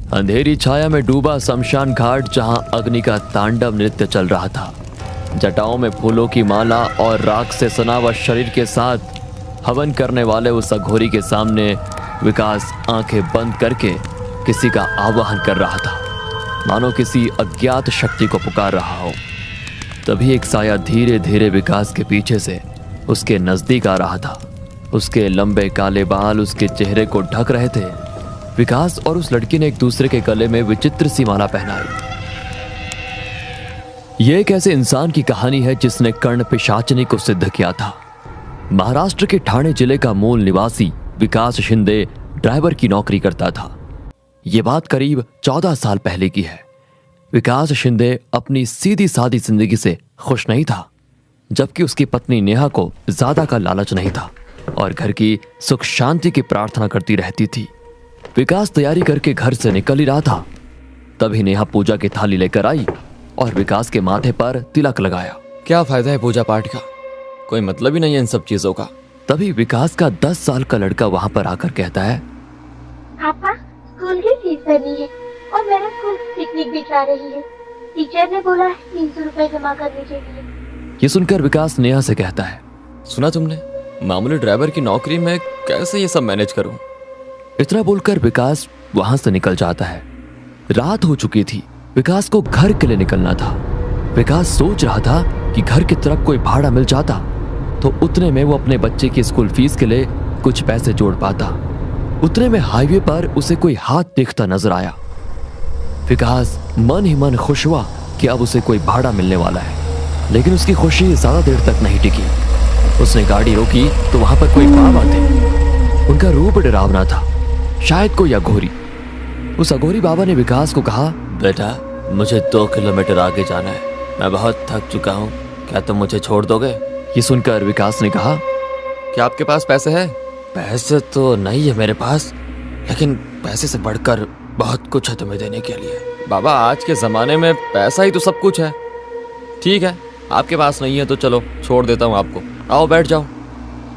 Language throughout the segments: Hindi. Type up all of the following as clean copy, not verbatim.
अंधेरी छाया में डूबा शमशान घाट, जहां अग्नि का तांडव नृत्य चल रहा था। जटाओं में फूलों की माला और राख से सना हुआ शरीर के साथ हवन करने वाले उस अघोरी के सामने विकास आंखें बंद करके किसी का आवाहन कर रहा था, मानो किसी अज्ञात शक्ति को पुकार रहा हो। तभी एक साया धीरे धीरे विकास के पीछे से उसके नजदीक आ रहा था। उसके लंबे काले बाल उसके चेहरे को ढक रहे थे। विकास और उस लड़की ने एक दूसरे के गले में विचित्र सी माला पहनाई। यह एक ऐसे इंसान की कहानी है जिसने कर्ण पिशाचनी को सिद्ध किया था। महाराष्ट्र के ठाणे जिले का मूल निवासी विकास शिंदे ड्राइवर की नौकरी करता था। यह बात करीब 14 साल पहले की है। विकास शिंदे अपनी सीधी सादी जिंदगी से खुश नहीं था, जबकि उसकी पत्नी नेहा को ज्यादा का लालच नहीं था और घर की सुख शांति की प्रार्थना करती रहती थी। विकास तैयारी करके घर से निकल ही रहा था, तभी नेहा पूजा की थाली लेकर आई और विकास के माथे पर तिलक लगाया। क्या फायदा है पूजा पाठ का, कोई मतलब ही नहीं है इन सब चीजों का। तभी विकास का 10 साल का लड़का वहां पर आकर कहता है, पापा स्कूल की फीस भरनी है और मेरा स्कूल पिकनिक भी जा रही है। टीचर ने बोला 300 रुपए जमा करने के लिए। ये सुनकर विकास नेहा से कहता है, सुना तुमने, मामूली ड्राइवर की नौकरी में कैसे ये सब मैनेज करूं। इतना बोलकर विकास वहां से निकल जाता है। रात हो चुकी थी। विकास को घर के लिए निकलना था। विकास सोच रहा था कि घर की तरफ कोई भाड़ा मिल जाता तो उतने में वो अपने बच्चे की स्कूल फीस के लिए कुछ पैसे जोड़ पाता। उतने में हाईवे पर उसे कोई हाथ दिखता नजर आया। विकास मन ही मन खुश हुआ कि अब उसे कोई भाड़ा मिलने वाला है, लेकिन उसकी खुशी ज्यादा देर तक नहीं टिकी। उसने गाड़ी रोकी तो वहां पर कोई बाबा थे। उनका रूप डरावना था, शायद कोई अघोरी। उस अघोरी बाबा ने विकास को कहा, बेटा मुझे 2 किलोमीटर आगे जाना है, मैं बहुत थक चुका हूँ, क्या तुम मुझे छोड़ दोगे। ये सुनकर विकास ने कहा, क्या आपके पास पैसे है। पैसे तो नहीं है मेरे पास, लेकिन पैसे से बढ़कर बहुत कुछ है तुम्हें देने के लिए। बाबा आज के जमाने में पैसा ही तो सब कुछ है। ठीक है, आपके पास नहीं है तो चलो छोड़ देता हूँ आपको, आओ बैठ जाओ।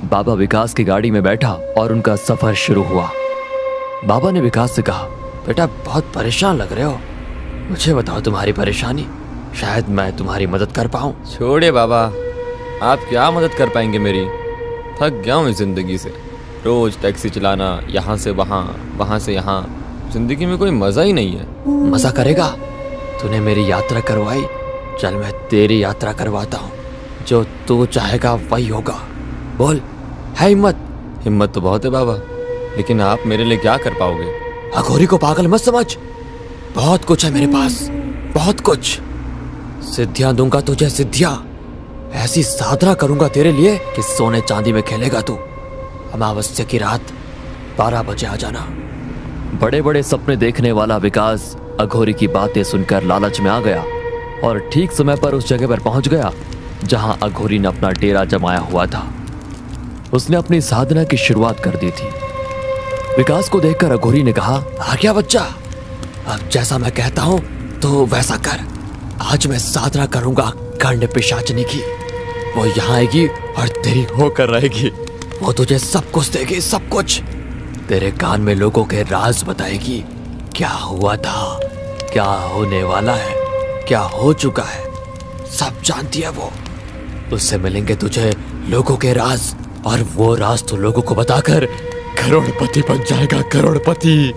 बाबा विकास की गाड़ी में बैठा और उनका सफर शुरू हुआ। बाबा ने विकास से कहा, बेटा बहुत परेशान लग रहे हो, मुझे बताओ तुम्हारी परेशानी, शायद मैं तुम्हारी मदद कर पाऊँ। छोड़िए बाबा, आप क्या मदद कर पाएंगे मेरी, थक गया हूँ इस जिंदगी से। रोज टैक्सी चलाना, यहाँ से वहाँ, वहाँ से यहाँ, जिंदगी में कोई मजा ही नहीं है। मजा करेगा, तूने मेरी यात्रा करवाई, चल मैं तेरी यात्रा करवाता हूँ, जो तू चाहेगा वही होगा। बोल, है हिम्मत। हिम्मत तो बहुत है बाबा, लेकिन आप मेरे लिए क्या कर पाओगे। अघोरी को पागल मत समझ, बहुत कुछ है मेरे पास, बहुत कुछ। सिद्धियां दूंगा तुझे, सिद्धियां। ऐसी साधना करूंगा तेरे लिए कि सोने चांदी में खेलेगा तू। अमावस्या की रात 12 बजे आ जाना। बड़े बड़े सपने देखने वाला विकास अघोरी की बातें सुनकर लालच में आ गया और ठीक समय पर उस जगह पर पहुंच गया जहां अघोरी ने अपना डेरा जमाया हुआ था। उसने अपनी साधना की शुरुआत कर दी थी। विकास को देखकर अघोरी ने कहा, आ गया बच्चा, अब जैसा मैं कहता हूं तो वैसा कर। आज मैं साधना करूंगा कर्ण पिशाचनी की, वो यहाँ आएगी और तेरी होकर रहेगी। वो तुझे सब कुछ देगी, सब कुछ। तेरे कान में लोगों के राज बताएगी, क्या हुआ था, क्या होने वाला है, क्या हो चुका है, सब जानती है वो। उससे मिलेंगे तुझे लोगों के राज, और वो राज तो लोगों को बताकर करोड़पति बन जाएगा, करोड़पति।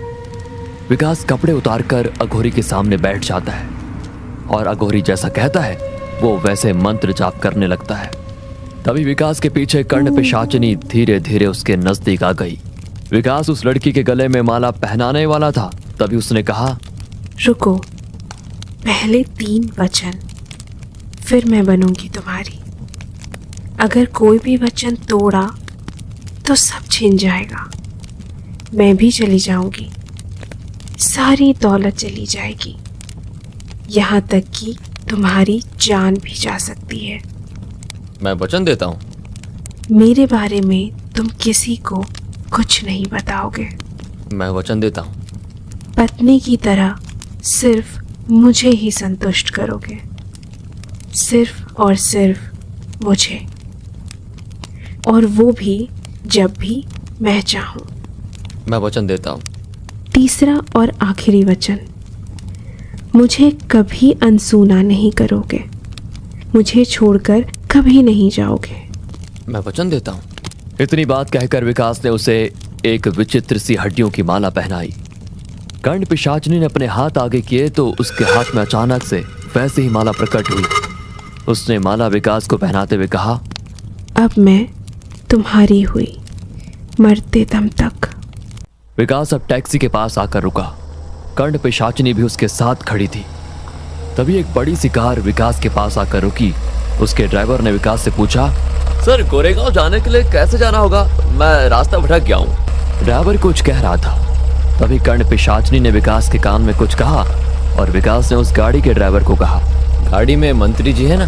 विकास कपड़े उतारकर अघोरी के सामने बैठ जाता है और अघोरी जैसा कहता है वो वैसे मंत्र जाप करने लगता है। तभी विकास के पीछे कर्ण पिशाचनी धीरे धीरे उसके नजदीक आ गई। विकास उस लड़की के गले में माला पहनाने वाला था, तभी उसने कहा, रुको, पहले 3 वचन, फिर मैं बनूंगी तुम्हारी। अगर कोई भी वचन तोड़ा तो सब छिन जाएगा, मैं भी चली जाऊंगी, सारी दौलत चली जाएगी, यहाँ तक कि तुम्हारी जान भी जा सकती है। मैं वचन देता हूँ। मेरे बारे में तुम किसी को कुछ नहीं बताओगे। मैं वचन देता हूँ। पत्नी की तरह सिर्फ मुझे ही संतुष्ट करोगे, सिर्फ और सिर्फ मुझे, और वो भी जब भी मैं चाहूँ। मैं वचन देता हूँ। तीसरा और आखिरी वचन, मुझे कभी अनसुना नहीं करोगे, मुझे छोड़कर कभी नहीं जाओगे। मैं वचन देता हूँ। इतनी बात कहकर विकास ने उसे एक विचित्र सी हड्डियों की माला पहनाई। कर्ण पिशाचिनी ने अपने हाथ आगे किए तो उसके हाथ में अचानक से वैसे ही माला प्रकट हुई। उसने माला विकास को पहनाते हुए कहा, अब मैं तुम्हारी हुई, मरते दम तक। विकास अब टैक्सी के पास आकर रुका। कर्ण पिशाचिनी भी उसके साथ खड़ी थी। तभी एक बड़ी सी कार विकास के पास आकर रुकी। उसके ड्राइवर ने विकास से पूछा, सर गोरेगांव जाने के लिए कैसे जाना होगा? मैं रास्ता भटक गया हूँ। ड्राइवर कुछ कह रहा था। तभी कर्ण पिशाचिनी ने विकास के कान में कुछ कहा और विकास ने उस गाड़ी के ड्राइवर को कहा, गाड़ी में मंत्री जी है ना,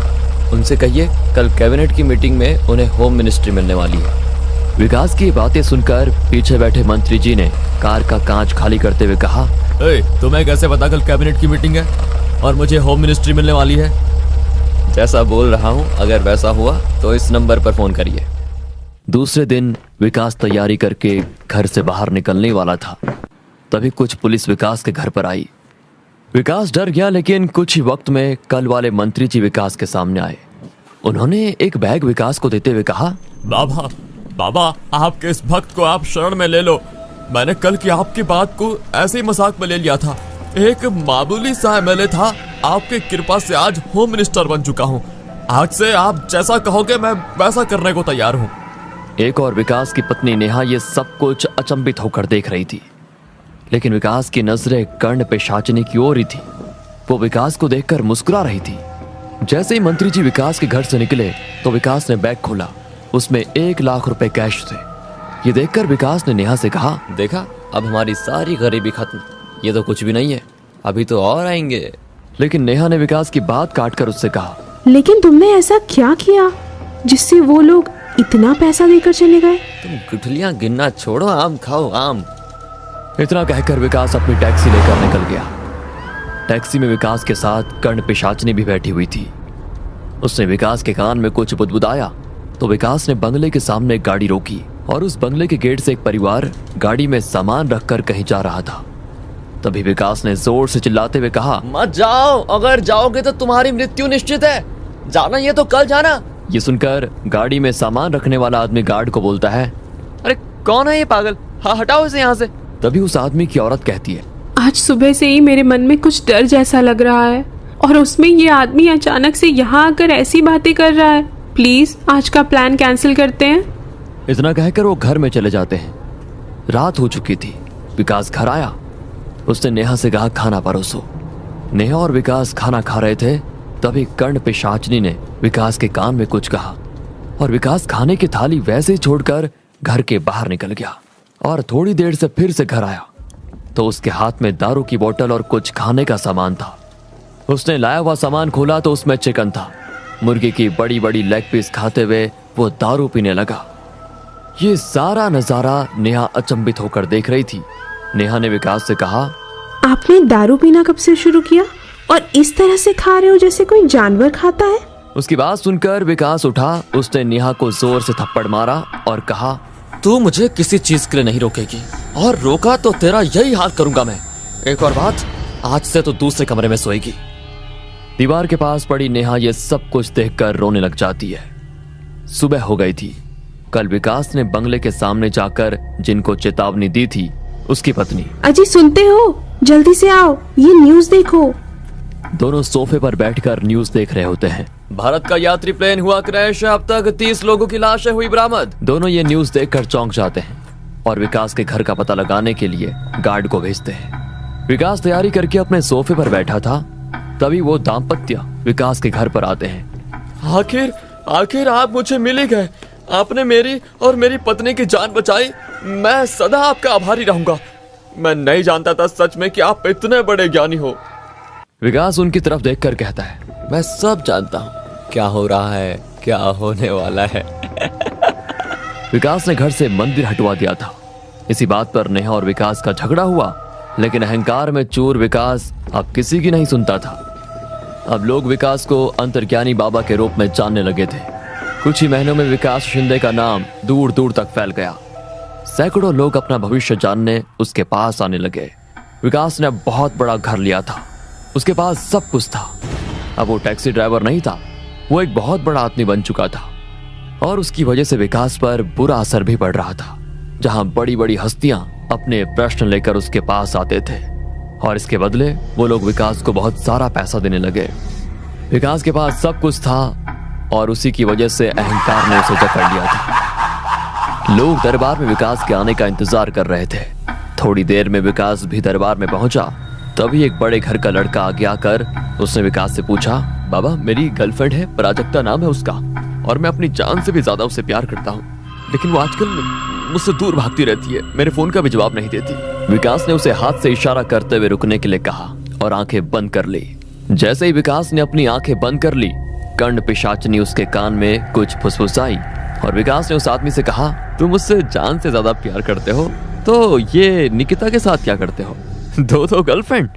उनसे कहिए कल कैबिनेट की मीटिंग में उन्हें होम मिनिस्ट्री मिलने वाली है। विकास की बातें सुनकर पीछे बैठे मंत्री जी ने कार का कांच खाली करते हुए कहा, तुम्हें कैसे पता कल कैबिनेट की मीटिंग है और मुझे होम मिनिस्ट्री मिलने वाली है? जैसा बोल रहा हूँ, अगर वैसा हुआ तो इस नंबर पर फोन करिए। दूसरे दिन विकास तैयारी करके घर से बाहर निकलने वाला था। तभी कुछ पुलिस विकास के घर पर आई। विकास डर गया, लेकिन कुछ ही वक्त में कल वाले मंत्री जी विकास के सामने आए। उन्होंने एक बैग विकास को देते हुए कहा, बाबा बाबा, आपके इस भक्त को आप शरण में ले लो। मैंने कल की आपकी बात को ऐसे ही मजाक में ले लिया था। एक मामूली सा एमएलए था, आपके कृपा से आज होम मिनिस्टर बन चुका हूँ। आज से आप जैसा कहोगे मैं वैसा करने को तैयार हूँ। एक और विकास की पत्नी नेहा ये सब कुछ अचंभित होकर देख रही थी, लेकिन विकास की नजरें कर्ण पिशाचिनी की ओर ही थी। वो विकास को देखकर मुस्कुरा रही थी। जैसे ही मंत्री जी विकास के घर से निकले तो विकास ने बैग खोला। उसमें 1 लाख रुपए कैश थे। ये देखकर विकास ने नेहा से कहा, देखा, अब हमारी सारी गरीबी खत्म। ये तो कुछ भी नहीं है, अभी तो और आएंगे। लेकिन नेहा ने विकास की बात काटकर उससे कहा, लेकिन तुमने ऐसा क्या किया जिससे वो लोग इतना पैसा देकर चले गए? तुम गुठलियां गिनना छोड़ो, आम खाओ आम। इतना कहकर विकास अपनी टैक्सी लेकर निकल गया। टैक्सी में विकास के साथ कर्ण पिशाचिनी भी बैठी हुई थी। उसने विकास के कान में कुछ बुदबुदाया तो विकास ने बंगले के सामने एक गाड़ी रोकी और उस बंगले के गेट से एक परिवार गाड़ी में सामान रखकर कहीं जा रहा था। तभी विकास ने जोर से चिल्लाते हुए कहा, मत जाओ, अगर जाओगे तो तुम्हारी मृत्यु निश्चित है। जाना ये तो कल जाना। ये सुनकर गाड़ी में सामान रखने वाला आदमी गार्ड को बोलता है, अरे कौन है ये पागल? हाँ हटाओ इसे यहाँ से। तभी उस आदमी की औरत कहती है, आज सुबह से ही मेरे मन में कुछ डर जैसा लग रहा है और उसमें ये आदमी अचानक से यहाँ आकर ऐसी बातें कर रहा है। प्लीज आज का प्लान कैंसिल करते हैं। इतना कहकर वो घर में चले जाते हैं। रात हो चुकी थी। विकास घर आया। उसने नेहा से कहा, खाना परोसो। नेहा और विकास खाना खा रहे थे। तभी कर्ण पिशाचिनी ने विकास के कान में कुछ कहा और विकास खाने की थाली वैसे ही छोड़कर घर के बाहर निकल गया और थोड़ी देर से फिर से घर आया तो उसके हाथ में दारू की बोतल और कुछ खाने का सामान था। उसने लाया हुआ सामान खोला तो उसमें चिकन था। मुर्गी की बड़ी बड़ी लेग पीस खाते हुए वो दारू पीने लगा। ये सारा नजारा नेहा अचंभित होकर देख रही थी। नेहा ने विकास से कहा, आपने दारू पीना कब से शुरू किया और इस तरह से खा रहे हो जैसे कोई जानवर खाता है? उसकी बात सुनकर विकास उठा। उसने नेहा को जोर से थप्पड़ मारा और कहा, तू मुझे किसी चीज के लिए नहीं रोकेगी और रोका तो तेरा यही हाल करूंगा मैं। एक और बात, आज से तो दूसरे कमरे में सोएगी। दीवार के पास पड़ी नेहा ये सब कुछ देखकर रोने लग जाती है। सुबह हो गई थी। कल विकास ने बंगले के सामने जाकर जिनको चेतावनी दी थी उसकी पत्नी, अजी सुनते हो, जल्दी से आओ, ये न्यूज़ देखो। दोनों सोफे पर बैठकर न्यूज़ देख रहे होते हैं। भारत का यात्री प्लेन हुआ क्रैश, अब तक 30 लोगों की लाशें हुई बरामद। दोनों ये न्यूज़ देखकर चौंक जाते हैं और विकास के घर का पता लगाने के लिए गार्ड को भेजते हैं। विकास तैयारी करके अपने सोफे पर बैठा था। तभी वो दाम्पत्य विकास के घर पर आते हैं। आखिर आप मुझे मिल ही गए। आपने मेरी और मेरी पत्नी की जान बचाई। मैं सदा आपका आभारी रहूंगा। मैं नहीं जानता था सच में कि आप इतने बड़े ज्ञानी हो। विकास उनकी तरफ देखकर कहता है, मैं सब जानता हूँ क्या हो रहा है, क्या होने वाला है। विकास ने घर से मंदिर हटवा दिया था। इसी बात पर नेहा और विकास का झगड़ा हुआ, लेकिन अहंकार में चूर विकास अब किसी की नहीं सुनता था। अब लोग विकास को अंतर्ज्ञानी बाबा के रूप में जानने लगे थे। कुछ ही महीनों में विकास शिंदे का नाम दूर दूर तक फैल गया। सैकड़ों लोग अपना भविष्य जानने उसके पास आने लगे। विकास ने बहुत बड़ा घर लिया था, उसके पास सब कुछ था। अब वो टैक्सी ड्राइवर नहीं था, वो एक बहुत बड़ा आदमी बन चुका था और उसकी वजह से विकास पर बुरा असर भी पड़ रहा था। जहां बड़ी बड़ी हस्तियां अपने प्रश्न लेकर उसके पास आते थे और इसके बदले वो लोग विकास को बहुत सारा पैसा देने लगे। विकास के पास सब कुछ था और उसी की वजह से अहंकार ने उसे जकड़ लिया था। लोग दरबार में विकास के आने का इंतजार कर रहे थे। थोड़ी देर में विकास भी दरबार में पहुंचा। तभी एक बड़े घर का लड़का आगे आकर उसने विकास से पूछा, बाबा मेरी गर्लफ्रेंड है, प्राजक्ता नाम है उसका, और मैं अपनी जान से भी ज्यादा उससे प्यार करता हूँ, लेकिन वो आजकल मुझसे दूर भागती रहती है, मेरे फोन का भी जवाब नहीं देती। विकास ने उसे हाथ से इशारा करते हुए रुकने के लिए कहा और आंखें बंद कर ली। जैसे ही विकास ने अपनी आंखें बंद कर ली, कर्ण पिशाचिनी उसके कान में कुछ फुसफुसाई और विकास ने उस आदमी से कहा, तुम मुझसे जान से ज्यादा प्यार करते हो तो ये निकिता के साथ क्या करते हो? दो गर्लफ्रेंड,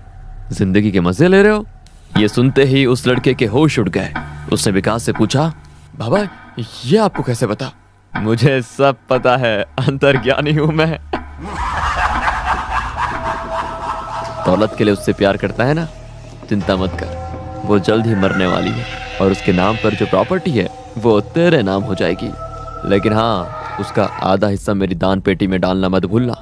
जिंदगी के मजे ले रहे हो? ये सुनते ही उस लड़के के होश उड़ गए। उसने विकास से पूछा, बाबा ये आपको कैसे पता? मुझे सब पता है, अंतर्ज्ञानी हूं मैं। दौलत के लिए उससे प्यार करता है ना, चिंता मत कर, वो जल्द ही मरने वाली है और उसके नाम पर जो प्रॉपर्टी है वो तेरे नाम हो जाएगी, लेकिन हाँ उसका आधा हिस्सा मेरी दान पेटी में डालना मत भूलना।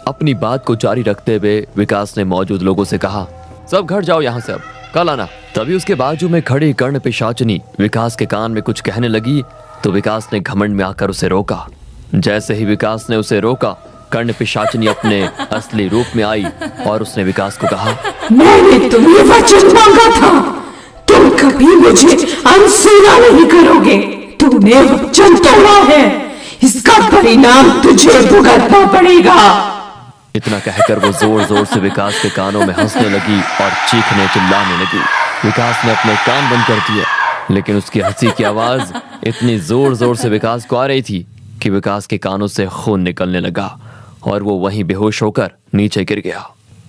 अपनी बात को जारी रखते हुए विकास ने मौजूद लोगों से कहा, सब घर जाओ यहाँ से, अब कल आना। तभी उसके बाजू में खड़ी कर्ण पिशाचिनी विकास के कान में कुछ कहने लगी तो विकास ने घमंड में आकर उसे रोका। जैसे ही विकास ने उसे रोका, कर्ण पिशाचिनी अपने असली रूप में आई और उसने विकास को कहा, मैंने तुम्हें वचन मांगा था, तुम कभी मुझे अनसुना नहीं करोगे। तूने वचन तोड़ा है, इसका परिणाम तुझे भुगतना पड़ेगा। इतना कहकर वो जोर जोर से विकास के कानों में हंसने लगी और चीखने चिल्लाने लगी। विकास ने अपने कान बंद कर दिए, लेकिन उसकी हंसी की आवाज इतनी जोर जोर से विकास को आ रही थी कि विकास के कानों से खून निकलने लगा और वो वहीं बेहोश होकर नीचे गिर गया।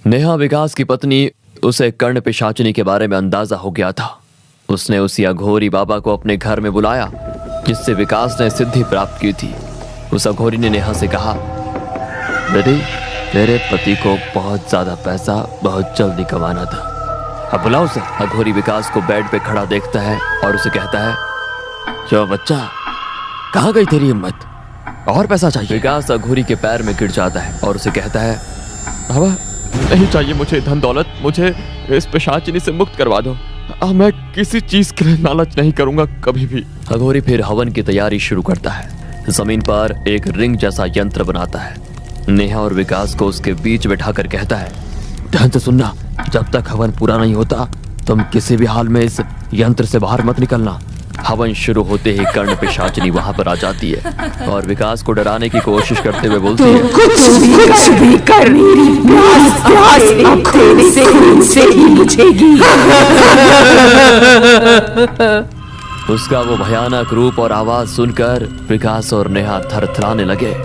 नेहा विकास की पत्नी, उसे कर्ण पिशाचिनी के बारे में अंदाजा हो गया था। उसने उसी अघोरी बाबा को अपने घर में बुलाया जिससे विकास ने सिद्धि प्राप्त की थी। उस अघोरी ने नेहा से कहा, बेटी तेरे पति को बहुत ज्यादा पैसा बहुत जल्दी कमाना था, अब बुलाओ उसे। अघोरी विकास को बेड पे खड़ा देखता है और उसे कहता है, जो बच्चा, कहाँ गई तेरी हिम्मत, और पैसा चाहिए? विकास अघोरी के पैर में गिर जाता है और उसे कहता है, बाबा नहीं चाहिए मुझे धन दौलत, मुझे इस पिशाचिनी से मुक्त करवा दो, अब मैं किसी चीज के लिए लालच नहीं करूंगा कभी भी। अघोरी फिर हवन की तैयारी शुरू करता है। जमीन पर एक रिंग जैसा यंत्र बनाता है। नेहा और विकास को उसके बीच बैठाकर कहता है, ध्यान से सुनना, जब तक हवन पूरा नहीं होता तुम किसी भी हाल में इस यंत्र से बाहर मत निकलना। हवन शुरू होते ही कर्ण पिशाचिनी वहां पर आ जाती है और विकास को डराने की कोशिश करते हुए बोलती है, कुछ भी कर, मेरी प्यास आँखों से ही बुझेगी। उसका वो भयानक रूप और आवाज सुनकर विकास और नेहा थरथराने लगे,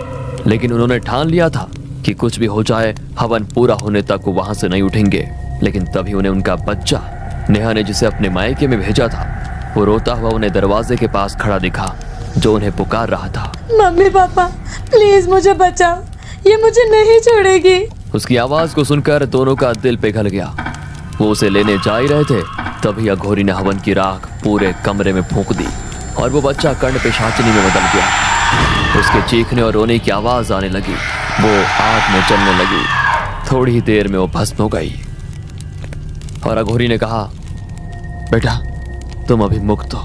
लेकिन उन्होंने ठान लिया था कि कुछ भी हो जाए हवन पूरा होने तक वो वहां से नहीं उठेंगे। लेकिन तभी उन्हें उनका बच्चा, नेहा ने जिसे अपने मायके में भेजा था, वो रोता हुआ उन्हें दरवाजे के पास खड़ा दिखा, जो उन्हें पुकार रहा था, मम्मी पापा प्लीज मुझे बचाओ, ये मुझे नहीं छोड़ेगी। उसकी आवाज को सुनकर दोनों का दिल पिघल गया। वो उसे लेने जा ही रहे थे, तभी अघोरी ने हवन की राख पूरे कमरे में फूंक दी और वो बच्चा कर्ण पिशाचिनी में बदल गया। उसके चीखने और रोने की आवाज आने लगी, वो आग में जलने लगी। थोड़ी ही देर में वो भस्म हो गई और अघोरी ने कहा, बेटा तुम अभी मुक्त हो,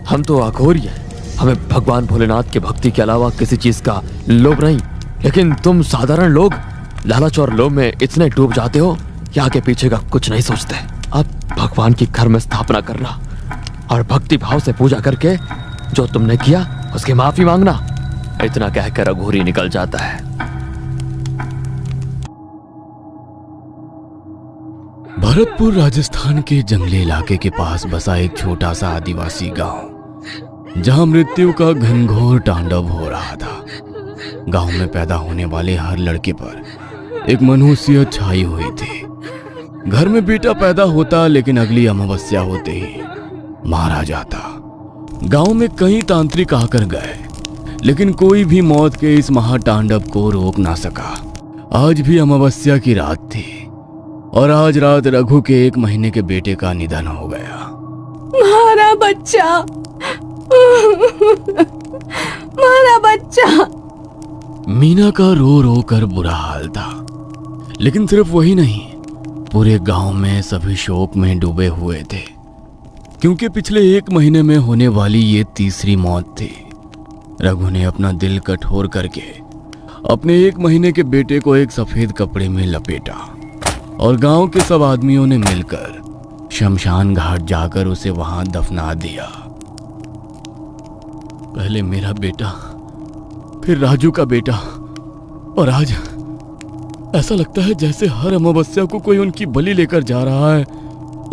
हम तो अघोरी हैं, हमें भगवान भोलेनाथ के भक्ति के अलावा किसी चीज का लोभ नहीं, लेकिन तुम साधारण लोग लालच और लोभ में इतने डूब जाते हो कि आगे पीछे का कुछ नहीं सोचते। अब भगवान की घर में स्थापना करना और भक्ति भाव से पूजा करके जो तुमने किया उसकी माफी मांगना। इतना कहकर अघोरी निकल जाता है। भरतपुर राजस्थान के जंगली इलाके के पास बसा एक छोटा सा आदिवासी गांव, जहां मृत्यु का घनघोर तांडव हो रहा था। गांव में पैदा होने वाले हर लड़के पर एक मनहूसियत छाई हुई थी। घर में बेटा पैदा होता, लेकिन अगली अमावस्या होते ही मारा जाता। गांव में कई तांत्रिक आकर गए, लेकिन कोई भी मौत के इस महातांडव को रोक ना सका। आज भी अमावस्या की रात थी और आज रात रघु के 1 महीने के बेटे का निधन हो गया। मारा बच्चा, मारा बच्चा। मीना का रो रो कर बुरा हाल था, लेकिन सिर्फ वही नहीं, पूरे गांव में सभी शोक में डूबे हुए थे, क्योंकि पिछले 1 महीने में होने वाली ये तीसरी मौत थी। रघु ने अपना दिल कठोर करके अपने 1 महीने के बेटे को एक सफेद कपड़े में लपेटा और गांव के सब आदमियों ने मिलकर शमशान घाट जाकर उसे वहां दफना दिया। पहले मेरा बेटा, फिर राजू का बेटा, और आज ऐसा लगता है जैसे हर अमावस्या को कोई उनकी बलि लेकर जा रहा है।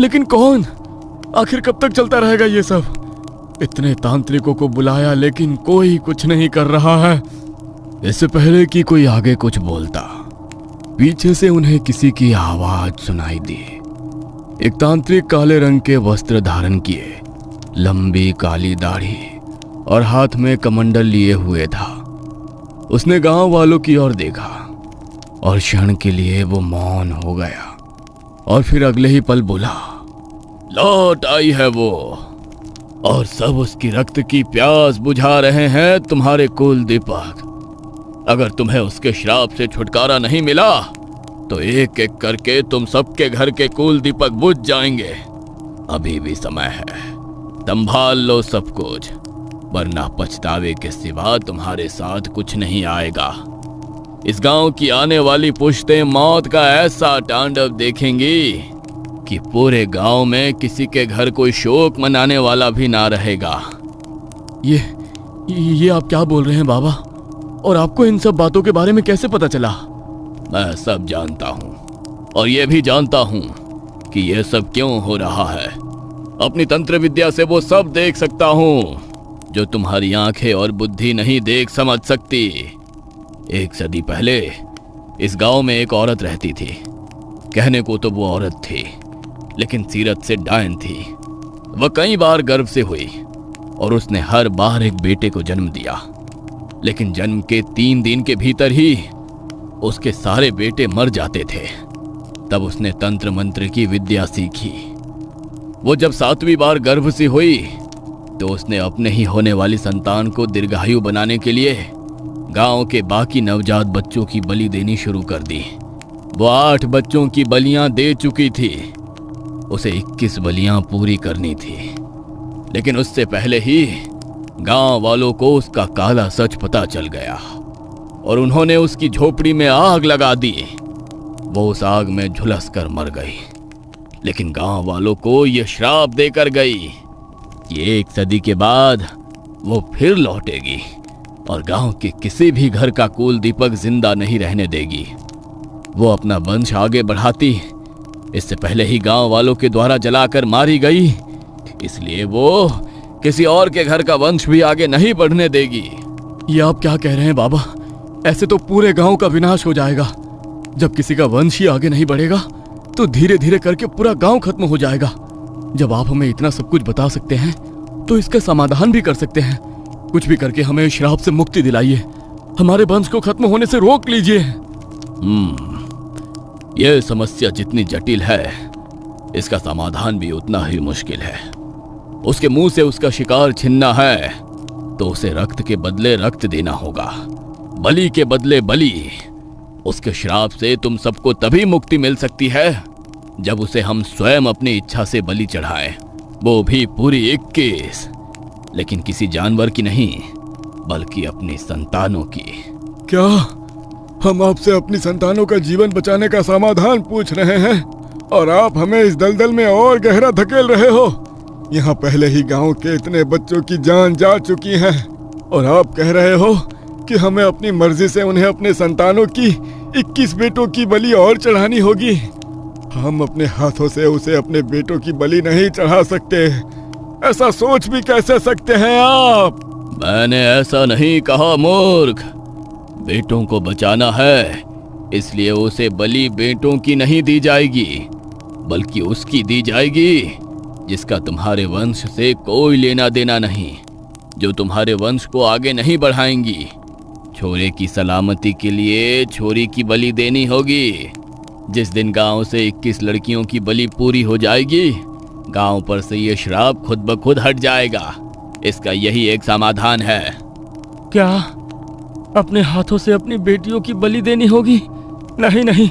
लेकिन कौन? आखिर कब तक चलता रहेगा ये सब? इतने तांत्रिकों को बुलाया लेकिन कोई कुछ नहीं कर रहा है। इससे पहले कि कोई आगे कुछ बोलता, पीछे से उन्हें किसी की आवाज सुनाई दी। एक तांत्रिक काले रंग के वस्त्र धारण किए, लंबी काली दाढ़ी और हाथ में कमंडल लिए हुए था। उसने गांव वालों की ओर देखा और क्षण के लिए वो मौन हो गया और फिर अगले ही पल बोला, लौट आई है वो और सब उसकी रक्त की प्यास बुझा रहे हैं तुम्हारे कुल दीपक। अगर तुम्हें उसके श्राप से छुटकारा नहीं मिला तो एक एक करके तुम सबके घर के कुल दीपक बुझ जाएंगे। अभी भी समय है, संभाल लो सब कुछ, वरना पछतावे के सिवा तुम्हारे साथ कुछ नहीं आएगा। इस गांव की आने वाली पुश्तें मौत का ऐसा तांडव देखेंगी कि पूरे गांव में किसी के घर कोई शोक मनाने वाला भी ना रहेगा। ये आप क्या बोल रहे हैं बाबा? और आपको इन सब बातों के बारे में कैसे पता चला? मैं सब जानता हूँ और ये भी जानता हूँ कि ये सब क्यों हो रहा है। अपनी तंत्र विद्या से वो सब देख सकता हूँ जो तुम्हारी आंखें और बुद्धि नहीं देख समझ सकती। 1 सदी पहले इस गांव में एक औरत रहती थी। कहने को तो वो औरत थी, लेकिन सीरत से डायन थी। वह कई बार गर्भ से हुई और उसने हर बार एक बेटे को जन्म दिया, लेकिन जन्म के 3 दिन के भीतर ही उसके सारे बेटे मर जाते थे। तब उसने तंत्र मंत्र की विद्या सीखी। वो जब 7वीं बार गर्भ से हुई तो उसने अपने ही होने वाली संतान को दीर्घायु बनाने के लिए गांव के बाकी नवजात बच्चों की बलि देनी शुरू कर दी। वो 8 बच्चों की बलियां दे चुकी थी। उसे 21 बलियां पूरी करनी थी, लेकिन उससे पहले ही गांव वालों को उसका काला सच पता चल गया और उन्होंने उसकी झोपड़ी में आग लगा दी। वो उस आग में झुलस कर मर गई, लेकिन गांव वालों को ये श्राप देकर गई कि 1 सदी के बाद वो फिर लौटेगी और गांव के किसी भी घर का कुल दीपक जिंदा नहीं रहने देगी। वो अपना वंश आगे बढ़ाती, इससे पहले ही गांव वालों के द्वारा जलाकर मारी गई, इसलिए वो किसी और के घर का वंश भी आगे नहीं बढ़ने देगी। ये आप क्या कह रहे हैं बाबा? ऐसे तो पूरे गांव का विनाश हो जाएगा। जब किसी का वंश ही आगे नहीं बढ़ेगा तो धीरे धीरे करके पूरा गांव खत्म हो जाएगा। जब आप हमें इतना सब कुछ बता सकते हैं तो इसका समाधान भी कर सकते हैं। कुछ भी करके हमें श्राप से मुक्ति दिलाइए, हमारे वंश को खत्म होने से रोक लीजिए। यह समस्या जितनी जटिल है, इसका समाधान भी उतना ही मुश्किल है। उसके मुंह से उसका शिकार छीनना है तो उसे रक्त के बदले रक्त देना होगा, बलि के बदले बलि। उसके श्राप से तुम सबको तभी मुक्ति मिल सकती है जब उसे हम स्वयं अपनी इच्छा से बलि चढ़ाएं, वो भी पूरी 21, लेकिन किसी जानवर की नहीं बल्कि अपनी संतानों की। क्या हम आपसे अपनी संतानों का जीवन बचाने का समाधान पूछ रहे हैं और आप हमें इस दलदल में और गहरा धकेल रहे हो? यहाँ पहले ही गांव के इतने बच्चों की जान जा चुकी है और आप कह रहे हो कि हमें अपनी मर्जी से उन्हें अपने संतानों की 21 बेटों की बलि और चढ़ानी होगी। हम अपने हाथों से उसे अपने बेटों की बलि नहीं चढ़ा सकते। ऐसा सोच भी कैसे सकते हैं आप? मैंने ऐसा नहीं कहा मूर्ख। बेटों को बचाना है, इसलिए उसे बलि बेटों की नहीं दी जाएगी बल्कि उसकी दी जाएगी जिसका तुम्हारे वंश से कोई लेना देना नहीं। जो तुम्हारे वंश को आगे नहीं बढ़ाएंगी। छोरे की सलामती के लिए छोरी की बलि देनी होगी। जिस दिन गांव से 21 लड़कियों की बलि पूरी हो जाएगी, गांव पर से ये श्राप खुद ब खुद हट जाएगा। इसका यही एक समाधान है। क्या अपने हाथों से अपनी बेटियों की बलि देनी होगी? नहीं नहीं,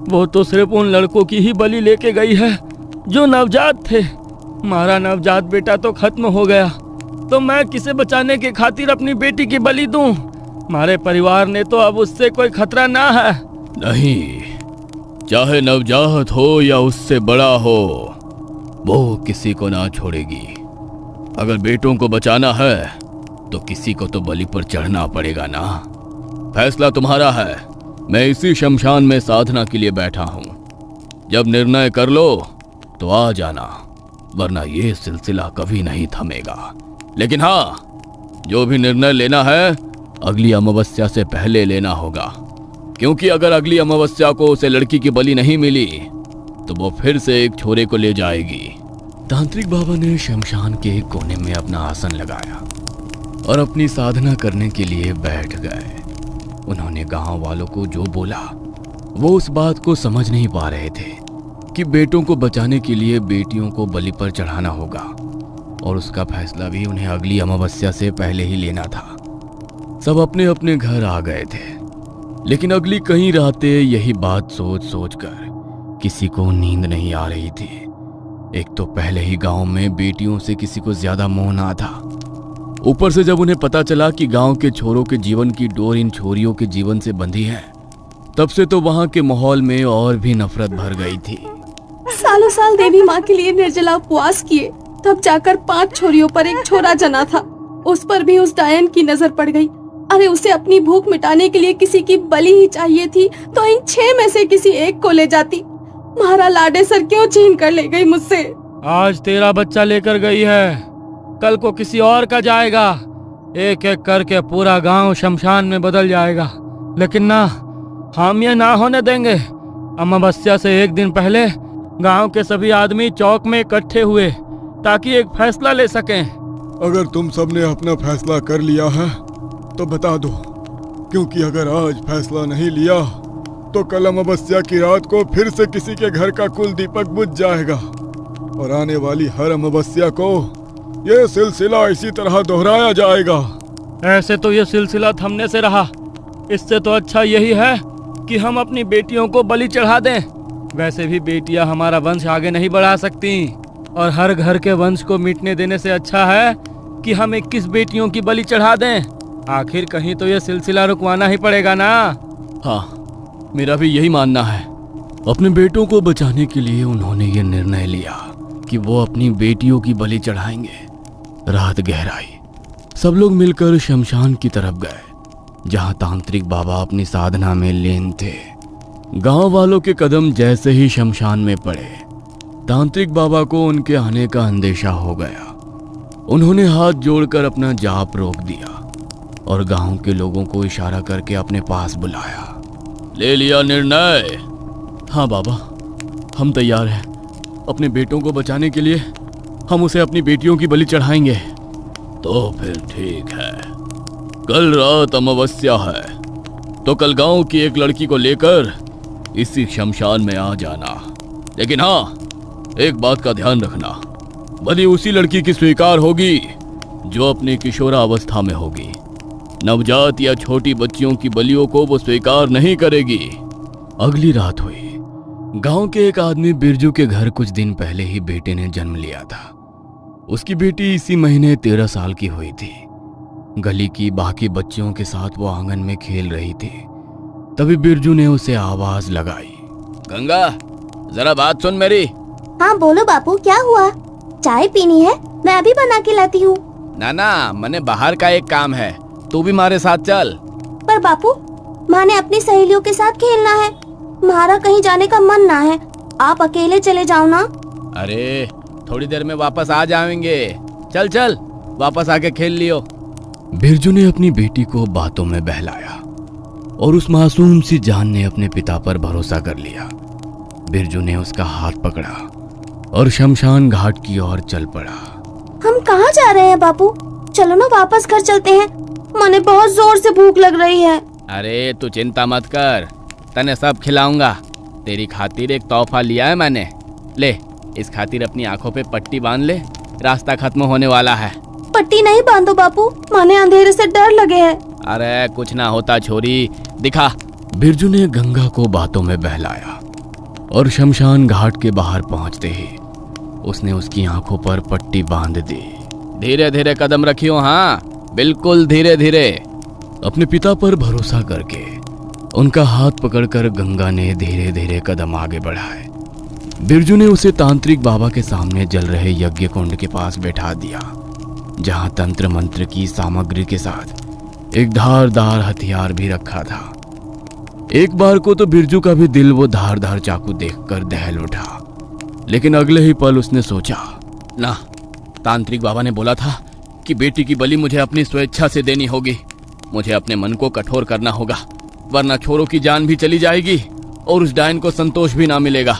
वो तो सिर्फ उन लड़कों की ही बलि लेके गई है जो नवजात थे। हमारा नवजात बेटा तो खत्म हो गया, तो मैं किसे बचाने के खातिर अपनी बेटी की बलि दूं? हमारे परिवार ने तो अब उससे कोई खतरा ना है। नहीं, चाहे नवजात हो या उससे बड़ा हो, वो किसी को ना छोड़ेगी। अगर बेटों को बचाना है तो किसी को तो बलि पर चढ़ना पड़ेगा ना। फैसला तुम्हारा है। मैं इसी शमशान में साधना के लिए बैठा हूं। जब निर्णय कर लो तो आ जाना, वरना ये सिलसिला कभी नहीं थमेगा। लेकिन हाँ, जो भी निर्णय लेना है अगली अमावस्या से पहले लेना होगा, क्योंकि अगर अगली अमावस्या को उसे लड़की की बलि नहीं मिली तो वो फिर से एक छोरे को ले जाएगी। तांत्रिक बाबा ने शमशान के एक कोने में अपना आसन लगाया और अपनी साधना करने के लिए बैठ गए। उन्होंने गांव वालों को जो बोला वो उस बात को समझ नहीं पा रहे थे कि बेटों को बचाने के लिए बेटियों को बलि पर चढ़ाना होगा, और उसका फैसला भी उन्हें अगली अमावस्या से पहले ही लेना था। सब अपने अपने घर आ गए थे, लेकिन अगली कई रातें यही बात सोच सोच कर किसी को नींद नहीं आ रही थी। एक तो पहले ही गांव में बेटियों से किसी को ज्यादा मोह ना था, ऊपर से जब उन्हें पता चला कि गांव के छोरों के जीवन की डोर इन छोरियों के जीवन से बंधी है, तब से तो वहां के माहौल में और भी नफरत भर गई थी। सालों साल देवी माँ के लिए निर्जला उपवास किए, तब जाकर 5 छोरियों पर एक छोरा जना था। उस पर भी उस डायन की नजर पड़ गई। अरे उसे अपनी भूख मिटाने के लिए किसी की बलि ही चाहिए थी, तो इन 6 में से किसी एक को ले जाती। महारा लाडेसर क्यों छीन कर ले गई मुझसे? आज तेरा बच्चा लेकर गई है, कल को किसी और का जाएगा। एक एक करके पूरा गांव शमशान में बदल जाएगा। लेकिन ना, हम ये ना होने देंगे। अमावस्या से एक दिन पहले गांव के सभी आदमी चौक में इकट्ठे हुए ताकि एक फैसला ले सकें। अगर तुम सबने अपना फैसला कर लिया है तो बता दो, क्योंकि अगर आज फैसला नहीं लिया तो कल अमावस्या की रात को फिर से किसी के घर का कुल दीपक बुझ जाएगा, और आने वाली हर अमावस्या को ये सिलसिला इसी तरह दोहराया जाएगा। ऐसे तो ये सिलसिला थमने से रहा। इससे तो अच्छा यही है कि हम अपनी बेटियों को बलि चढ़ा दें। वैसे भी बेटियां हमारा वंश आगे नहीं बढ़ा सकती, और हर घर के वंश को मिटने देने से अच्छा है कि हम 21 बेटियों की बलि चढ़ा दें। आखिर कहीं तो ये सिलसिला रुकवाना ही पड़ेगा ना। हाँ, मेरा भी यही मानना है। अपने बेटों को बचाने के लिए उन्होंने ये निर्णय लिया कि वो अपनी बेटियों की बलि चढ़ाएंगे। रात गहराई, सब लोग मिलकर शमशान की तरफ गए, जहां तांत्रिक बाबा अपनी साधना में लीन थे। गांव वालों के कदम जैसे ही शमशान में पड़े, तांत्रिक बाबा को उनके आने का अंदेशा हो गया। उन्होंने हाथ जोड़कर अपना जाप रोक दिया और गांव के लोगों को इशारा करके अपने पास बुलाया। ले लिया निर्णय? हाँ बाबा, हम तैयार हैं। अपने बेटों को बचाने के लिए हम उसे अपनी बेटियों की बलि चढ़ाएंगे। तो फिर ठीक है, कल रात अमावस्या है, तो कल गांव की एक लड़की को लेकर इसी शमशान में आ जाना। लेकिन हाँ, एक बात का ध्यान रखना, बलि उसी लड़की की स्वीकार होगी जो अपनी किशोरावस्था में होगी। नवजात या छोटी बच्चियों की बलियों को वो स्वीकार नहीं करेगी। अगली रात हुई। गांव के एक आदमी बिरजू के घर कुछ दिन पहले ही बेटे ने जन्म लिया था। उसकी बेटी इसी महीने 13 साल की हुई थी। गली की बाकी बच्चियों के साथ वो आंगन में खेल रही थी। तभी बिरजू ने उसे आवाज लगाई, गंगा, जरा बात सुन मेरी। हाँ बोलो बापू, क्या हुआ? चाय पीनी है? मैं अभी बना के लाती हूँ। ना, मने बाहर का एक काम है, तू भी हमारे साथ चल। पर बापू, माँ ने अपनी सहेलियों के साथ खेलना है, हमारा कहीं जाने का मन ना है। आप अकेले चले जाओ ना। अरे थोड़ी देर में वापस आ जाएंगे, चल चल वापस आके खेल लियो। बिरजू ने अपनी बेटी को बातों में बहलाया और उस मासूम सी जान ने अपने पिता पर भरोसा कर लिया। बिरजू ने उसका हाथ पकड़ा और शमशान घाट की ओर चल पड़ा। हम कहाँ जा रहे हैं बापू? चलो ना वापस घर चलते हैं, मने बहुत जोर से भूख लग रही है। अरे तू चिंता मत कर, तने सब खिलाऊंगा। तेरी खातिर एक तोहफा लिया है मैंने। ले, इस खातिर अपनी आंखों पे पट्टी बांध ले, रास्ता खत्म होने वाला है। पट्टी नहीं बांधो बापू, माने अंधेरे से डर लगे है। अरे कुछ ना होता छोरी, दिखा। बिरजू ने गंगा को बातों में बहलाया और शमशान घाट के बाहर पहुंचते ही उसने उसकी आंखों पर पट्टी बांध दी। धीरे धीरे कदम रखियो, हाँ बिल्कुल धीरे धीरे। अपने पिता पर भरोसा करके उनका हाथ पकड़कर गंगा ने धीरे धीरे कदम आगे बढ़ाए। बिरजू ने उसे तांत्रिक बाबा के सामने जल रहे यज्ञ कुंड के पास बैठा दिया, जहां तंत्र मंत्र की सामग्री के साथ एक धारदार हथियार भी रखा था। एक बार को तो बिरजू का भी दिल वो धारदार चाकू देखकर दहल उठा, लेकिन अगले ही पल उसने सोचा, ना, तांत्रिक बाबा ने बोला था कि बेटी की बलि मुझे अपनी स्वेच्छा से देनी होगी। मुझे अपने मन को कठोर करना होगा, वरना छोरों की जान भी चली जाएगी और उस डायन को संतोष भी ना मिलेगा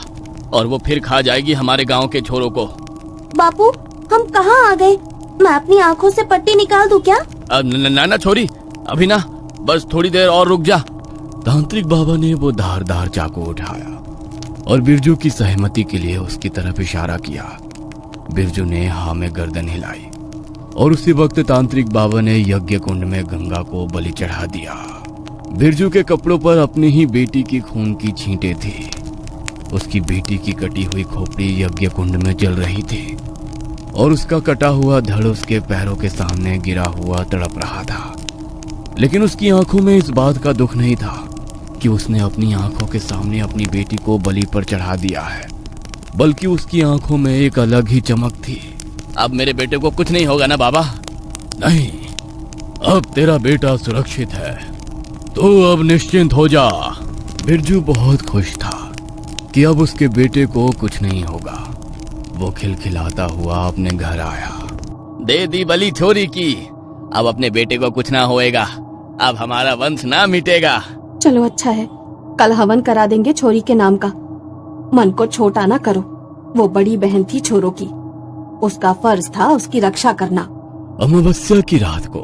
और वो फिर खा जाएगी हमारे गांव के छोरों को। बापू, हम कहाँ आ गए? मैं अपनी आंखों से पट्टी निकाल दूं क्या? ना छोरी, अभी ना, बस थोड़ी देर और रुक जा। तांत्रिक बाबा ने वो धारदार चाकू उठाया और बिरजू की सहमति के लिए उसकी तरफ इशारा किया। बिरजू ने हाँ में गर्दन हिलाई और उसी वक्त तांत्रिक बाबा ने यज्ञ कुंड में गंगा को बलि चढ़ा दिया। बिरजू के कपड़ों पर अपनी ही बेटी की खून की छींटें थी। उसकी बेटी की कटी हुई खोपड़ी यज्ञ कुंड में जल रही थी और उसका कटा हुआ धड़ उसके पैरों के सामने गिरा हुआ तड़प रहा था। लेकिन उसकी आंखों में इस बात का दुख नहीं था कि उसने अपनी आंखों के सामने अपनी बेटी को बलि पर चढ़ा दिया है, बल्कि उसकी आंखों में एक अलग ही चमक थी। अब मेरे बेटे को कुछ नहीं होगा ना बाबा? नहीं, अब तेरा बेटा सुरक्षित है, तो अब निश्चिंत हो जा। बिरजू बहुत खुश था कि अब उसके बेटे को कुछ नहीं होगा। वो खिलखिलाता हुआ अपने घर आया। दे दी बलि छोरी की, अब अपने बेटे को कुछ ना होएगा, अब हमारा वंश ना मिटेगा। चलो अच्छा है, कल हवन करा देंगे छोरी के नाम का। मन को छोटा ना करो, वो बड़ी बहन थी छोरों की, उसका फर्ज था उसकी रक्षा करना। अमावस्या की रात को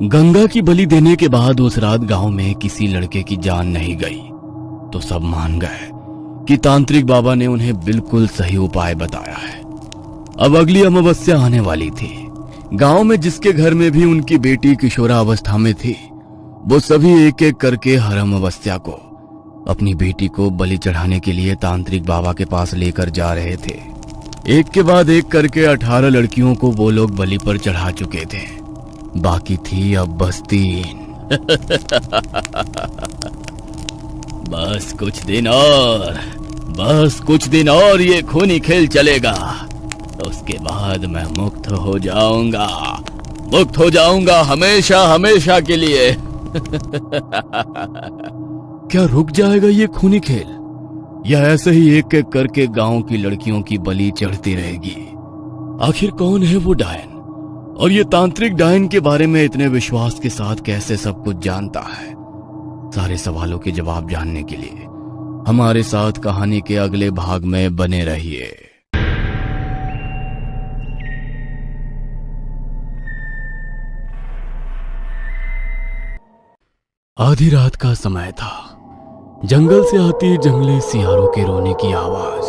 गंगा की बलि देने के बाद उस रात गांव में किसी लड़के की जान नहीं गई, तो सब मान गए कि तांत्रिक बाबा ने उन्हें बिल्कुल सही उपाय बताया है। अब अगली अमावस्या आने वाली थी। गांव में जिसके घर में भी उनकी बेटी किशोरावस्था में थी, वो सभी एक एक करके हर अमावस्या को अपनी बेटी को बलि चढ़ाने के लिए तांत्रिक बाबा के पास लेकर जा रहे थे। एक के बाद एक करके 18 लड़कियों को वो लोग बलि पर चढ़ा चुके थे। बाकी थी अब बस 3। बस कुछ दिन और ये खूनी खेल चलेगा, उसके बाद मैं मुक्त हो जाऊंगा हमेशा हमेशा के लिए। क्या रुक जाएगा ये खूनी खेल, या ऐसे ही एक एक करके गांव की लड़कियों की बलि चढ़ती रहेगी? आखिर कौन है वो डायन, और ये तांत्रिक डायन के बारे में इतने विश्वास के साथ कैसे सब कुछ जानता है? सारे सवालों के जवाब जानने के लिए हमारे साथ कहानी के अगले भाग में बने रहिए। आधी रात का समय था। जंगल से आती जंगली सियारों के रोने की आवाज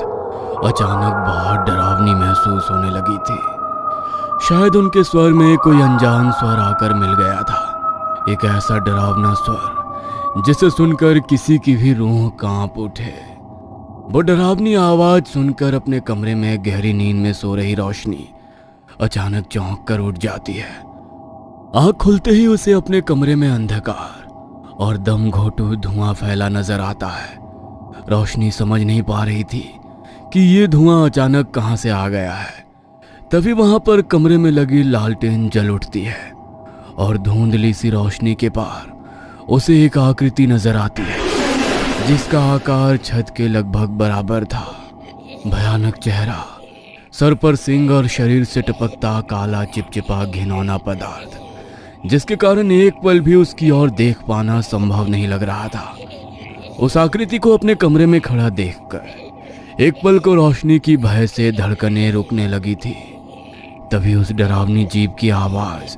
अचानक बहुत डरावनी महसूस होने लगी थी। शायद उनके स्वर में कोई अनजान स्वर आकर मिल गया था, एक ऐसा डरावना स्वर जिसे सुनकर किसी की भी रूह कांप उठे। वो डरावनी आवाज सुनकर अपने कमरे में गहरी नींद में सो रही रोशनी अचानक चौंक कर उठ जाती है। आंख खुलते ही उसे अपने कमरे में अंधकार और दम घोटू धुआं फैला नजर आता है। रोशनी समझ नहीं पा रही थी कि ये धुआं अचानक कहां से आ गया है। तभी वहां पर कमरे में लगी लालटेन जल उठती है और धुंधली सी रोशनी के पार उसे एक आकृति नजर आती है जिसका आकार छत के लगभग बराबर था। भयानक चेहरा, सर पर सिंग और शरीर से टपकता काला चिपचिपा घिनौना पदार्थ, जिसके कारण एक पल भी उसकी ओर देख पाना संभव नहीं लग रहा था। उस आकृति को अपने कमरे में खड़ा देखकर एक पल को रोशनी की भय से धड़कनें रुकने लगी थी। तभी उस डरावनी जीव की आवाज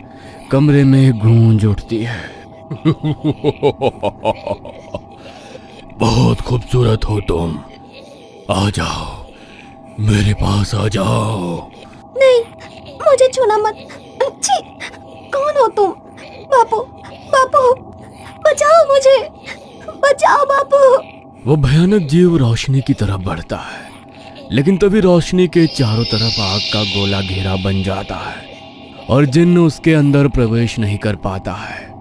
कमरे में गूंज उठती है। बहुत खूबसूरत हो तुम, आ जाओ, मेरे पास आ जाओ। नहीं, मुझे छूना मत। छी, कौन हो तुम? बापू, बापू, बचाओ मुझे, बचाओ बापू। वो भयानक जीव रोशनी की तरफ बढ़ता है, लेकिन तभी रोशनी के चारों तरफ आग का गोला घेरा बन जाता है और जिन्न उसके अंदर प्रवेश नहीं कर पाता है।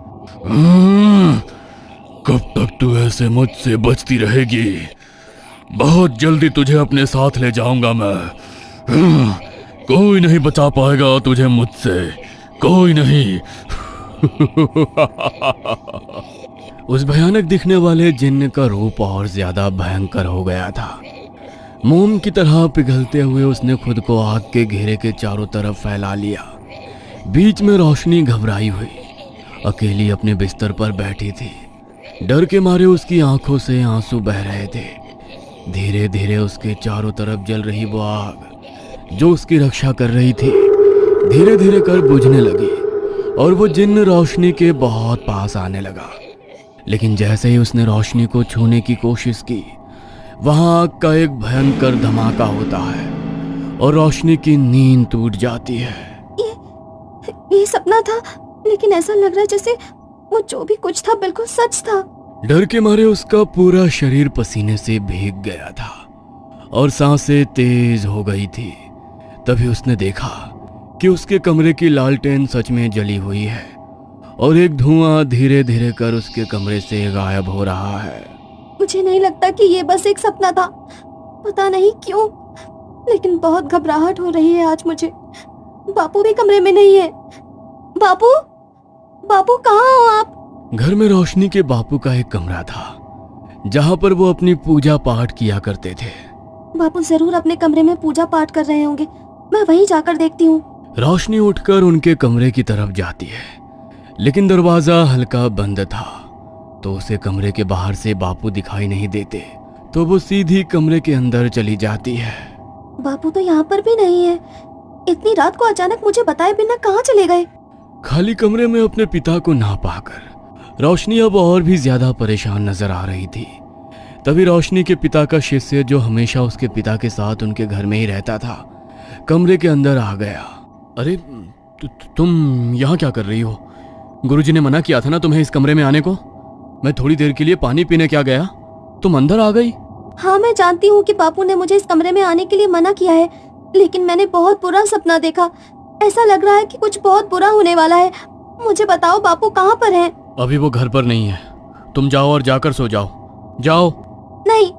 कब तक तू ऐसे मुझसे बचती रहेगी? बहुत जल्दी तुझे अपने साथ ले जाऊंगा मैं। कोई नहीं बचा पाएगा तुझे मुझसे, कोई नहीं। उस भयानक दिखने वाले जिन्न का रूप और ज्यादा भयंकर हो गया था। मोम की तरह पिघलते हुए उसने खुद को आग के घेरे के चारों तरफ फैला लिया। बीच में रोशनी घबराई हुई अकेली अपने बिस्तर पर बैठी थी। डर के मारे उसकी आंखों से आंसू बह रहे थे। धीरे धीरे उसके चारों तरफ जल रही वो आग जो उसकी रक्षा कर रही थी धीरे धीरे कर बुझने लगी और वो जिन्न रोशनी के बहुत पास आने लगा। लेकिन जैसे ही उसने रोशनी को छूने की कोशिश की, वहां आग का एक भयंकर धमाका होता है और रोशनी की नींद टूट जाती है। ये सपना था, लेकिन ऐसा लग रहा है जैसे वो जो भी कुछ था बिल्कुल सच था। डर के मारे उसका पूरा शरीर पसीने से भीग गया था और सांसें तेज हो गई थी। तभी उसने देखा कि उसके कमरे की लालटेन सच में जली हुई है और एक धुआं धीरे धीरे कर उसके कमरे से गायब हो रहा है। मुझे नहीं लगता कि ये बस एक सपना था, पता नहीं क्यों, लेकिन बहुत घबराहट हो रही है आज मुझे। बापू भी कमरे में नहीं है। बापू, बापू कहाँ हो आप? घर में रोशनी के बापू का एक कमरा था जहां पर वो अपनी पूजा पाठ किया करते थे। बापू जरूर अपने कमरे में पूजा पाठ कर रहे होंगे, मैं वहीं जाकर देखती हूँ। रोशनी उठकर उनके कमरे की तरफ जाती है, लेकिन दरवाजा हल्का बंद था तो उसे कमरे के बाहर से बापू दिखाई नहीं देते। तो वो सीधी कमरे के अंदर चली जाती है। बापू तो यहाँ पर भी नहीं है। इतनी रात को अचानक मुझे बताए बिना कहाँ चले गए? खाली कमरे में अपने पिता को ना पाकर रोशनी अब और भी ज्यादा परेशान नजर आ रही थी। तभी रोशनी के पिता का शिष्य, जो हमेशा उसके पिता के साथ उनके घर में ही रहता था, कमरे के अंदर आ गया। अरे तुम यहाँ क्या कर रही हो? गुरुजी ने मना किया था ना तुम्हें इस कमरे में आने को। मैं थोड़ी देर के लिए पानी पीने क्या गया, तुम अंदर आ गई। हाँ, मैं जानती हूँ कि बापू ने मुझे इस कमरे में आने के लिए मना किया है, लेकिन मैंने बहुत बुरा सपना देखा। ऐसा लग रहा है कि कुछ बहुत बुरा होने वाला है। मुझे बताओ बापू कहाँ पर हैं? अभी वो घर पर नहीं है, तुम जाओ और जाकर सो जाओ। जाओ। नहीं,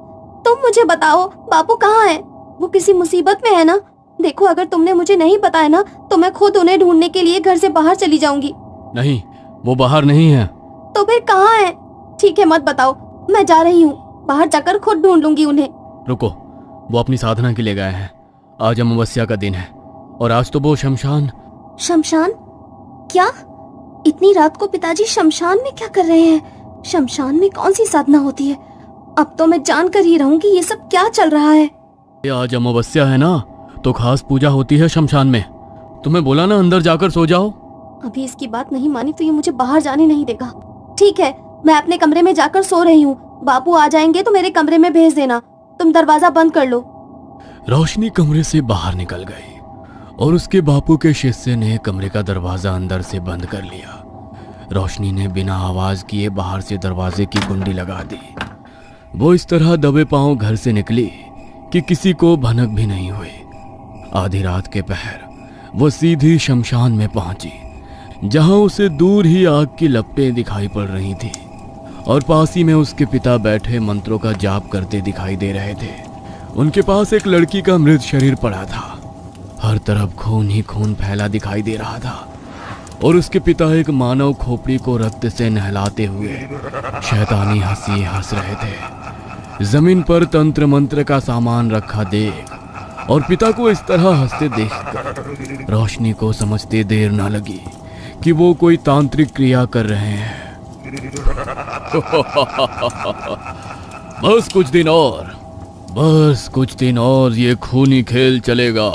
तुम मुझे बताओ बापू कहाँ हैं? वो किसी मुसीबत में है ना? देखो, अगर तुमने मुझे नहीं बताया ना तो मैं खुद उन्हें ढूंढने के लिए घर से बाहर चली जाऊंगी। नहीं, वो बाहर नहीं है। तो फिर कहाँ है? ठीक है, मत बताओ, मैं जा रही हूँ, बाहर जाकर खुद ढूंढ लूंगी उन्हें। रुको, वो अपनी साधना के लिए गए हैं। आज अमावस्या का दिन है और आज तो वो शमशान। शमशान? क्या? इतनी रात को पिताजी शमशान में क्या कर रहे हैं? शमशान में कौन सी साधना होती है? अब तो मैं जान कर ही रहूं कि ये सब क्या चल रहा है। ये आज अमावस्या है ना, तो खास पूजा होती है शमशान में। तुम्हें बोला ना अंदर जाकर सो जाओ। अभी इसकी बात नहीं मानी तो ये मुझे बाहर जाने नहीं देगा। ठीक है, मैं अपने कमरे में जाकर सो रही हूँ। बापू आ जाएंगे तो मेरे कमरे में भेज देना। तुम दरवाजा बंद कर लो। रोशनी कमरे से बाहर निकल गई और उसके बापू के शिष्य ने कमरे का दरवाजा अंदर से बंद कर लिया। रोशनी ने बिना आवाज किए बाहर से दरवाजे की कुंडी लगा दी। वो इस तरह दबे पांव घर से निकली कि किसी को भनक भी नहीं हुई। आधी रात के पहर वो सीधी शमशान में पहुंची, जहां उसे दूर ही आग की लपटें दिखाई पड़ रही थी और पास ही में उसके पिता बैठे मंत्रों का जाप करते दिखाई दे रहे थे। उनके पास एक लड़की का मृत शरीर पड़ा था। हर तरफ खून ही खून फैला दिखाई दे रहा था और उसके पिता एक मानव खोपड़ी को रक्त से नहलाते हुए शैतानी हंसी हंस रहे थे। जमीन पर तंत्र मंत्र का सामान रखा देख और पिता को इस तरह हंसते देखकर रोशनी को समझते देर न लगी कि वो कोई तांत्रिक क्रिया कर रहे हैं। बस कुछ दिन और ये खूनी खेल चलेगा।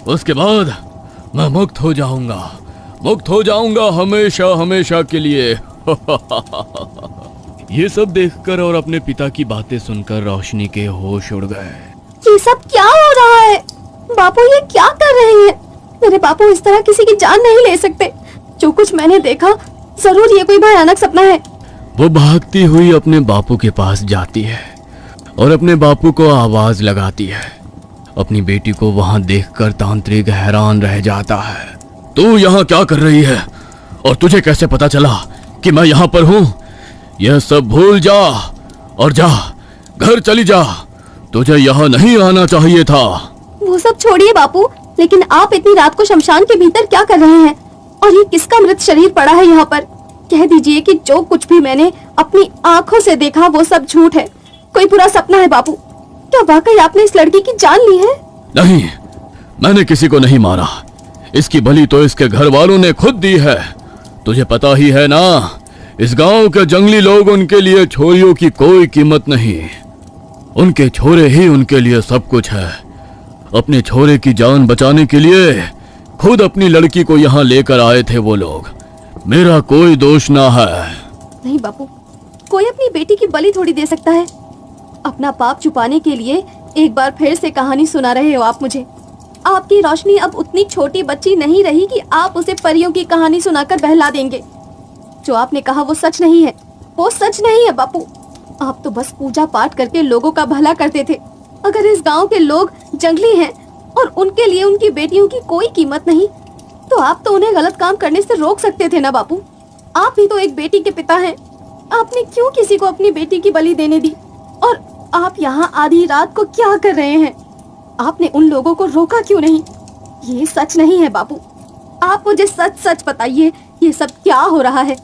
उसके बाद मैं मुक्त हो जाऊंगा मुक्त हो जाऊंगा हमेशा हमेशा के लिए। ये सब देखकर और अपने पिता की बातें सुनकर रोशनी के होश उड़ गए। ये सब क्या हो रहा है? बापू ये क्या कर रहे हैं? मेरे बापू इस तरह किसी की जान नहीं ले सकते। जो कुछ मैंने देखा जरूर ये कोई भयानक सपना है। वो भागती हुई अपने बापू के पास जाती है और अपने बापू को आवाज लगाती है। अपनी बेटी को वहां देखकर तांत्रिक हैरान रह जाता है। तू यहाँ क्या कर रही है और तुझे कैसे पता चला कि मैं यहाँ पर हूँ? यह सब भूल जा और जा घर चली जा। तुझे यहाँ नहीं आना चाहिए था। वो सब छोड़िए बापू, लेकिन आप इतनी रात को शमशान के भीतर क्या कर रहे हैं? और ये किसका मृत शरीर पड़ा है यहाँ पर? कह दीजिए कि जो कुछ भी मैंने अपनी आंखों से देखा वो सब झूठ है, कोई बुरा सपना है। बापू क्या वाकई आपने इस लड़की की जान ली है? नहीं, मैंने किसी को नहीं मारा। इसकी बलि तो इसके घर वालों ने खुद दी है। तुझे पता ही है ना, इस गांव के जंगली लोग, उनके लिए छोरियों की कोई कीमत नहीं। उनके छोरे ही उनके लिए सब कुछ है। अपने छोरे की जान बचाने के लिए खुद अपनी लड़की को यहाँ लेकर आए थे वो लोग। मेरा कोई दोष ना है। नहीं बापू, कोई अपनी बेटी की बलि थोड़ी दे सकता है। अपना पाप छुपाने के लिए एक बार फिर से कहानी सुना रहे हो आप मुझे। आपकी रोशनी अब उतनी छोटी बच्ची नहीं रही कि आप उसे परियों की कहानी सुनाकर बहला देंगे। जो आपने कहा वो सच नहीं है, वो सच नहीं है बापू। आप तो बस पूजा पाठ करके लोगों का भला करते थे। अगर इस गांव के लोग जंगली हैं और उनके लिए उनकी बेटियों की कोई कीमत नहीं, तो आप तो उन्हें गलत काम करने से रोक सकते थे ना बापू। आप भी तो एक बेटी के पिता हैं। आपने क्यों किसी को अपनी बेटी की बलि देने दी? और आप यहाँ आधी रात को क्या कर रहे हैं? आपने उन लोगों को रोका क्यों नहीं? ये सच नहीं है बापू। आप मुझे सच सच बताइए, ये सब क्या हो रहा है?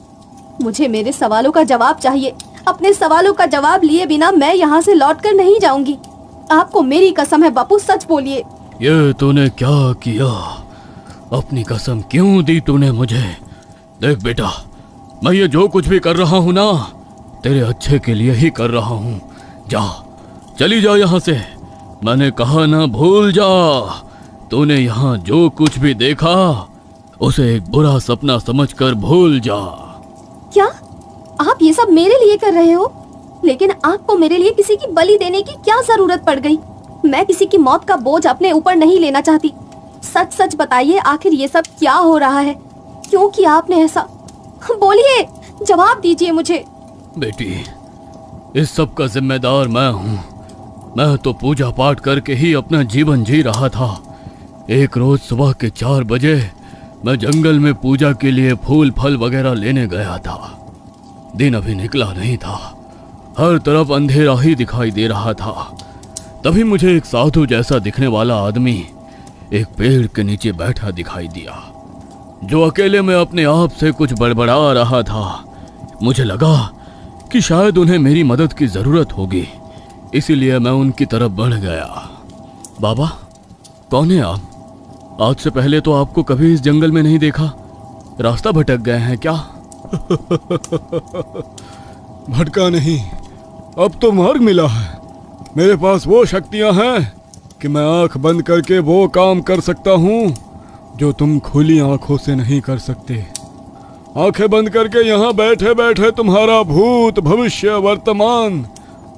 मुझे मेरे सवालों का जवाब चाहिए। अपने सवालों का जवाब लिए बिना मैं यहाँ से लौटकर नहीं जाऊंगी। आपको मेरी कसम है बापू, सच बोलिए। ये तूने क्या किया? अपनी कसम क्यों दी तूने मुझे? देख बेटा, मैं ये जो कुछ भी कर रहा हूँ ना, तेरे अच्छे के लिए ही कर रहा हूँ। जा, चली जा यहाँ से। मैंने कहा ना, भूल जा। तूने यहाँ जो कुछ भी देखा उसे एक बुरा सपना समझकर भूल जा। क्या आप ये सब मेरे लिए कर रहे हो? लेकिन आपको मेरे लिए किसी की बलि देने की क्या जरूरत पड़ गई? मैं किसी की मौत का बोझ अपने ऊपर नहीं लेना चाहती। सच सच बताइए, आखिर ये सब क्या हो रहा है? क्यों किया आपने ऐसा? बोलिए, जवाब दीजिए मुझे। बेटी, इस सब का जिम्मेदार मैं हूँ। मैं तो पूजा पाठ करके ही अपना जीवन जी रहा था। एक रोज सुबह के 4 बजे मैं जंगल में पूजा के लिए फूल फल वगैरह लेने गया था। दिन अभी निकला नहीं था, हर तरफ अंधेरा ही दिखाई दे रहा था। तभी मुझे एक साधु जैसा दिखने वाला आदमी एक पेड़ के नीचे बैठा दिखाई दिया, जो अकेले में अपने आप से कुछ बड़बड़ा रहा था। मुझे लगा कि शायद उन्हें मेरी मदद की जरूरत होगी, इसीलिए मैं उनकी तरफ बढ़ गया। बाबा, कौन है आप? आज से पहले तो आपको कभी इस जंगल में नहीं देखा। रास्ता भटक गए हैं क्या? भटका नहीं, अब तो मार्ग मिला है। मेरे पास वो शक्तियां हैं कि मैं आंख बंद करके वो काम कर सकता हूँ जो तुम खुली आंखों से नहीं कर सकते। आंखें बंद करके यहाँ बैठे बैठे तुम्हारा भूत, भविष्य, वर्तमान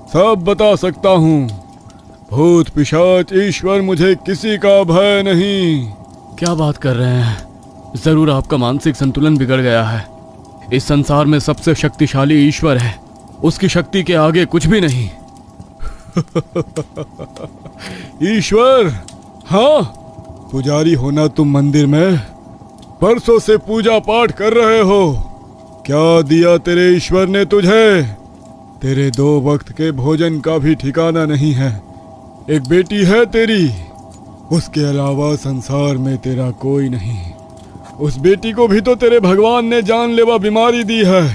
सब बता सकता हूँ। भूत, पिशाच, ईश्वर, मुझे किसी का भय नहीं। क्या बात कर रहे हैं? जरूर आपका मानसिक संतुलन बिगड़ गया है। इस संसार में सबसे शक्तिशाली ईश्वर है, उसकी शक्ति के आगे कुछ भी नहीं। ईश्वर? हाँ, पुजारी होना तुम मंदिर में परसों से पूजा पाठ कर रहे हो। क्या दिया तेरे ईश्वर ने तुझे? तेरे 2 वक्त के भोजन का भी ठिकाना नहीं है। एक बेटी है तेरी, उसके अलावा संसार में तेरा कोई नहीं। उस बेटी को भी तो तेरे भगवान ने जानलेवा बीमारी दी है।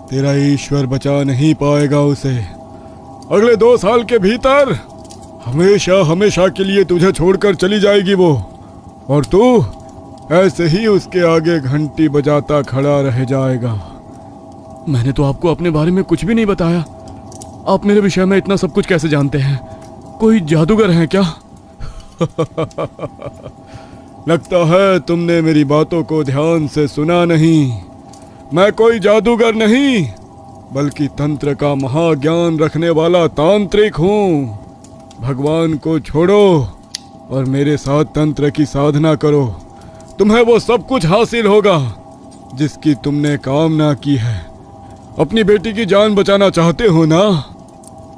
तेरा ईश्वर बचा नहीं पाएगा उसे। अगले 2 साल के भीतर हमेशा हमेशा के लिए तुझे छोड़कर चली जाएगी वो, और तू ऐसे ही उसके आगे घंटी बजाता खड़ा रह जाएगा। मैंने तो आपको अपने बारे में कुछ भी नहीं बताया। आप मेरे विषय में इतना सब कुछ कैसे जानते हैं? कोई जादूगर हैं क्या? लगता है तुमने मेरी बातों को ध्यान से सुना नहीं। मैं कोई जादूगर नहीं, बल्कि तंत्र का महाज्ञान रखने वाला तांत्रिक हूँ। भगवान को छोड़ो और मेरे साथ तंत्र की साधना करो। तुम्हें वो सब कुछ हासिल होगा जिसकी तुमने कामना की है। अपनी बेटी की जान बचाना चाहते हो ना?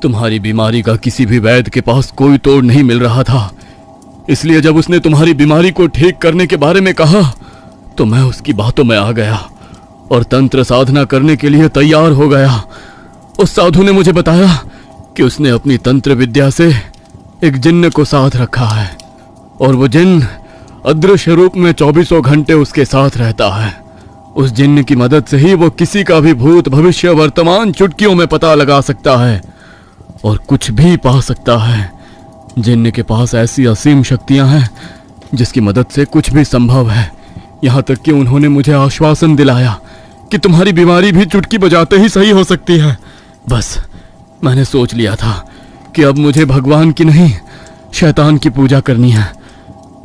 तुम्हारी बीमारी का किसी भी वैद्य के पास कोई तोड़ नहीं मिल रहा था, इसलिए जब उसने तुम्हारी बीमारी को ठीक करने के बारे में कहा तो मैं उसकी बातों में आ गया और तंत्र साधना करने के लिए तैयार हो गया। उस साधु ने मुझे बताया कि उसने अपनी तंत्र विद्या से एक जिन्न को साथ रखा है और वो जिन्न अदृश्य रूप में 24 घंटे उसके साथ रहता है। उस जिन्न की मदद से ही वो किसी का भी भूत भविष्य वर्तमान चुटकियों में पता लगा सकता है और कुछ भी पा सकता है। जिन्न के पास ऐसी असीम शक्तियां हैं जिसकी मदद से कुछ भी संभव है। यहाँ तक कि उन्होंने मुझे आश्वासन दिलाया कि तुम्हारी बीमारी भी चुटकी बजाते ही सही हो सकती है। बस मैंने सोच लिया था कि अब मुझे भगवान की नहीं शैतान की पूजा करनी है।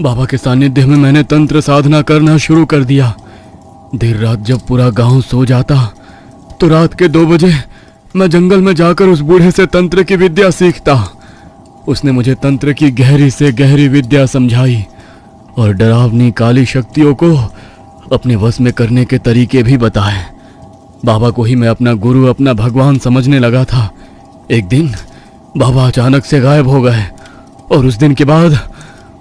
बाबा के सानिध्य में मैंने तंत्र साधना करना शुरू कर दिया। देर रात जब पूरा गांव सो जाता तो रात के 2 बजे मैं जंगल में जाकर उस बूढ़े से तंत्र की विद्या सीखता। उसने मुझे तंत्र की गहरी से गहरी विद्या समझाई और डरावनी काली शक्तियों को अपने वश में करने के तरीके भी बताए। बाबा को ही मैं अपना गुरु, अपना भगवान समझने लगा था। एक दिन बाबा अचानक से गायब हो गए और उस दिन के बाद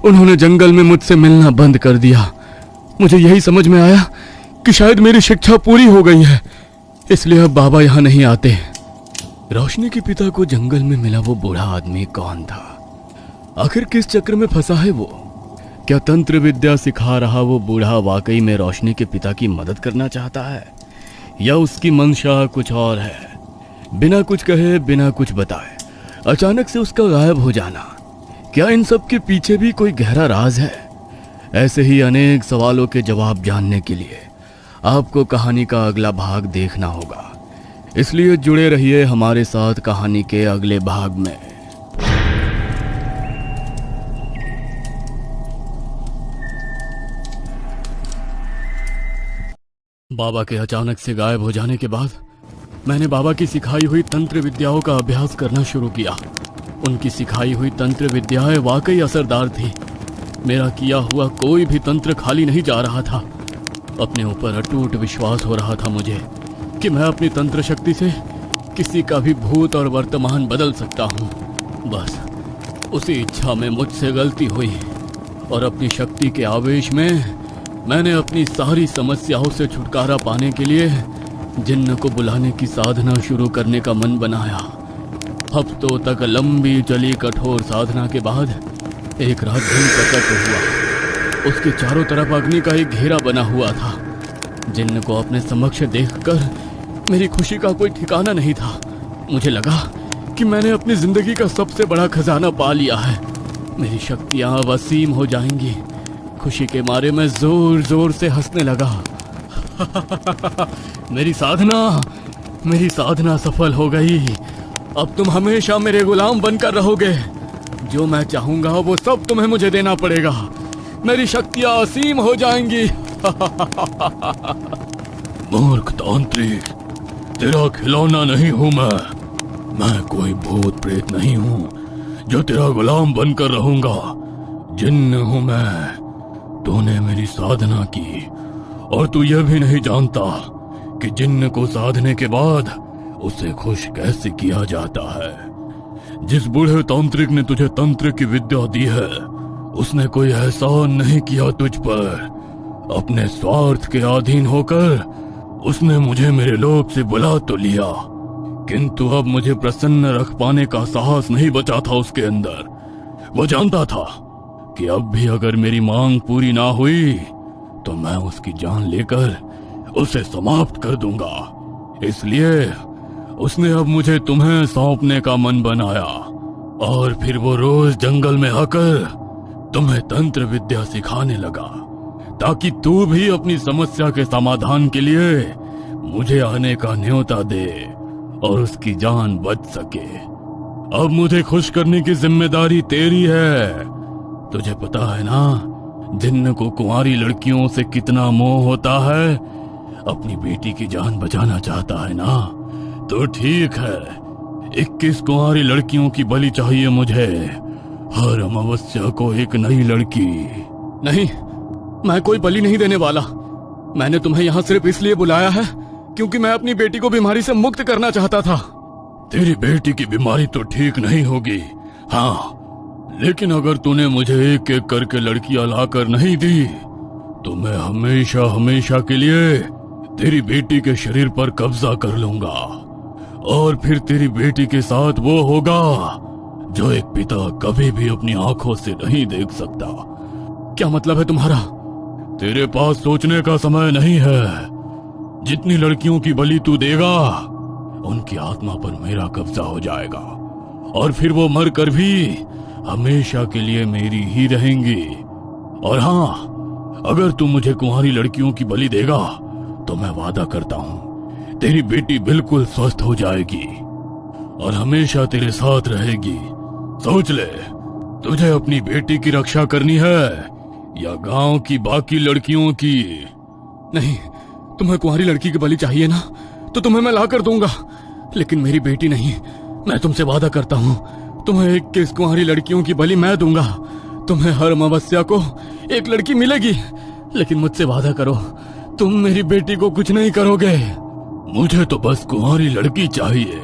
उन्होंने जंगल में मुझसे मिलना बंद कर दिया। मुझे यही समझ में आया कि शायद मेरी शिक्षा पूरी हो गई है, इसलिए अब बाबा यहाँ नहीं आते। रोशनी के पिता को जंगल में मिला वो बूढ़ा आदमी कौन था? आखिर किस चक्र में फंसा है वो? क्या तंत्र विद्या सिखा रहा वो बूढ़ा वाकई में रोशनी के पिता की मदद करना चाहता है या उसकी मंशा कुछ और है? बिना कुछ कहे, बिना कुछ बताए अचानक से उसका गायब हो जाना, क्या इन सब के पीछे भी कोई गहरा राज है? ऐसे ही अनेक सवालों के जवाब जानने के लिए आपको कहानी का अगला भाग देखना होगा, इसलिए जुड़े रहिए हमारे साथ कहानी के अगले भाग में। बाबा के अचानक से गायब हो जाने के बाद मैंने बाबा की सिखाई हुई तंत्र विद्याओं का अभ्यास करना शुरू किया। उनकी सिखाई हुई तंत्र विद्याएं वाकई असरदार थी। मेरा किया हुआ कोई भी तंत्र खाली नहीं जा रहा था। अपने ऊपर अटूट विश्वास हो रहा था मुझे कि मैं अपनी तंत्र शक्ति से किसी का भी भूत और वर्तमान बदल सकता हूँ। बस उसी इच्छा में मुझसे गलती हुई और अपनी शक्ति के आवेश में मैंने अपनी सारी समस्याओं से छुटकारा पाने के लिए जिन्न को बुलाने की साधना शुरू करने का मन बनाया। हफ्तों तक लंबी चली कठोर साधना के बाद एक रात दिन प्रकट हुआ। उसके चारों तरफ अग्नि का एक घेरा बना हुआ था। जिन्न को अपने समक्ष देखकर मेरी खुशी का कोई ठिकाना नहीं था। मुझे लगा कि मैंने अपनी जिंदगी का सबसे बड़ा खजाना पा लिया है। मेरी शक्तियां अब असीम हो जाएंगी। खुशी के मारे मैं जोर जोर से हंसने लगा। मेरी साधना सफल हो गई। अब तुम हमेशा मेरे गुलाम बनकर रहोगे। जो मैं चाहूंगा वो सब तुम्हें मुझे देना पड़ेगा। मेरी शक्तियां असीम हो जाएंगी। मूर्ख तांत्रिक, तेरा खिलौना नहीं हूं मैं कोई भूत प्रेत नहीं हूं जो तेरा गुलाम बनकर रहूंगा। जिन्न हूं मैं। तूने मेरी साधना की और तू यह भी नहीं जानता कि जिन्न को साधने के बाद उसे खुश कैसे किया जाता है। जिस बूढ़े तांत्रिक ने तुझे तंत्र की विद्या दी है उसने कोई एहसान नहीं किया तुझ पर। अपने स्वार्थ के अधीन होकर उसने मुझे मेरे लोक से बुला तो लिया, किंतु अब मुझे प्रसन्न रख पाने का साहस नहीं बचा था उसके अंदर। वो जानता था कि अब भी अगर मेरी मांग पूरी ना हुई तो मैं उसकी जान लेकर उसे समाप्त कर दूंगा। इसलिए उसने अब मुझे तुम्हें सौंपने का मन बनाया और फिर वो रोज जंगल में आकर तुम्हें तंत्र विद्या सिखाने लगा ताकि तू भी अपनी समस्या के समाधान के लिए मुझे आने का न्योता दे और उसकी जान बच सके। अब मुझे खुश करने की जिम्मेदारी तेरी है। तुझे पता है ना जिन्न को कुंवारी लड़कियों से कितना मोह होता है। अपनी बेटी की जान बचाना चाहता है ना, तो ठीक है, 21 कुंवारी लड़कियों की बलि चाहिए मुझे। हर अमावस्या को एक नई लड़की। नहीं, मैं कोई बलि नहीं देने वाला। मैंने तुम्हें यहाँ सिर्फ इसलिए बुलाया है क्योंकि मैं अपनी बेटी को बीमारी से मुक्त करना चाहता था। तेरी बेटी की बीमारी तो ठीक नहीं होगी, हाँ, लेकिन अगर तूने मुझे एक एक करके लड़कियां लाकर नहीं दी तो मैं हमेशा हमेशा के लिए तेरी बेटी के शरीर पर कब्जा कर लूंगा। और फिर तेरी बेटी के साथ वो होगा जो एक पिता कभी भी अपनी आंखों से नहीं देख सकता। क्या मतलब है तुम्हारा? तेरे पास सोचने का समय नहीं है। जितनी लड़कियों की बलि तू देगा उनकी आत्मा पर मेरा कब्जा हो जाएगा, और फिर वो मर कर भी हमेशा के लिए मेरी ही रहेंगी। और हाँ, अगर तू मुझे कुंवारी लड़कियों की बलि देगा तो मैं वादा करता हूँ तेरी बेटी बिल्कुल स्वस्थ हो जाएगी और हमेशा तेरे साथ रहेगी। सोच ले, तुझे अपनी बेटी की रक्षा करनी है या गांव की बाकी लड़कियों की? नहीं, तुम्हें कुंवारी लड़की की बलि चाहिए ना, तो तुम्हें मैं ला कर दूंगा, लेकिन मेरी बेटी नहीं। मैं तुमसे वादा करता हूँ, तुम्हें 21 कुंवारी लड़कियों की बलि मैं दूंगा। तुम्हें हर अमावस्या को एक लड़की मिलेगी, लेकिन मुझसे वादा करो तुम मेरी बेटी को कुछ नहीं करोगे। मुझे तो बस कुंवारी लड़की चाहिए,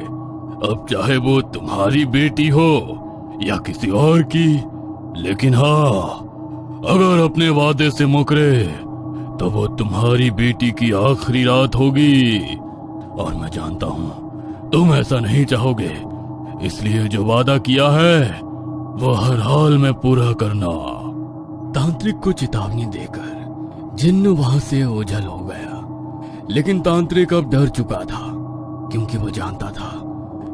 अब चाहे वो तुम्हारी बेटी हो या किसी और की। लेकिन हाँ, अगर अपने वादे से मुकरे तो वो तुम्हारी बेटी की आखिरी रात होगी। और मैं जानता हूँ तुम ऐसा नहीं चाहोगे, इसलिए जो वादा किया है वो हर हाल में पूरा करना। तांत्रिक को चेतावनी देकर जिन्न वहां से ओझल हो गया, लेकिन तांत्रिक अब डर चुका था, क्योंकि वो जानता था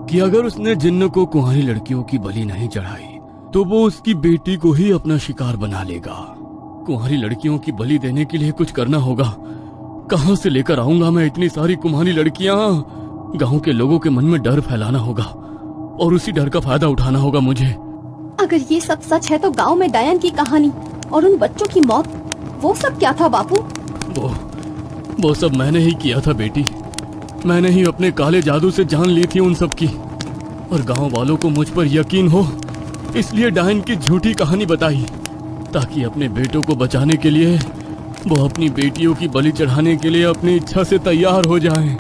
कि अगर उसने जिन्न को कुंवारी लड़कियों की बलि नहीं चढ़ाई तो वो उसकी बेटी को ही अपना शिकार बना लेगा। कुंवारी लड़कियों की बलि देने के लिए कुछ करना होगा। कहां से लेकर आऊंगा मैं इतनी सारी कुंवारी लड़कियां? गांव के लोगों के मन में डर फैलाना होगा और उसी डर का फायदा उठाना होगा मुझे। अगर ये सब सच है तो गांव में डायन की कहानी और उन बच्चों की मौत, वो सब क्या था बापू? वो सब मैंने ही किया था बेटी। मैंने ही अपने काले जादू से जान ली थी उन सब की, और गांव वालों को मुझ पर यकीन हो इसलिए डायन की झूठी कहानी बताई, ताकि अपने बेटों को बचाने के लिए वो अपनी बेटियों की बलि चढ़ाने के लिए अपनी इच्छा से तैयार हो जाएं।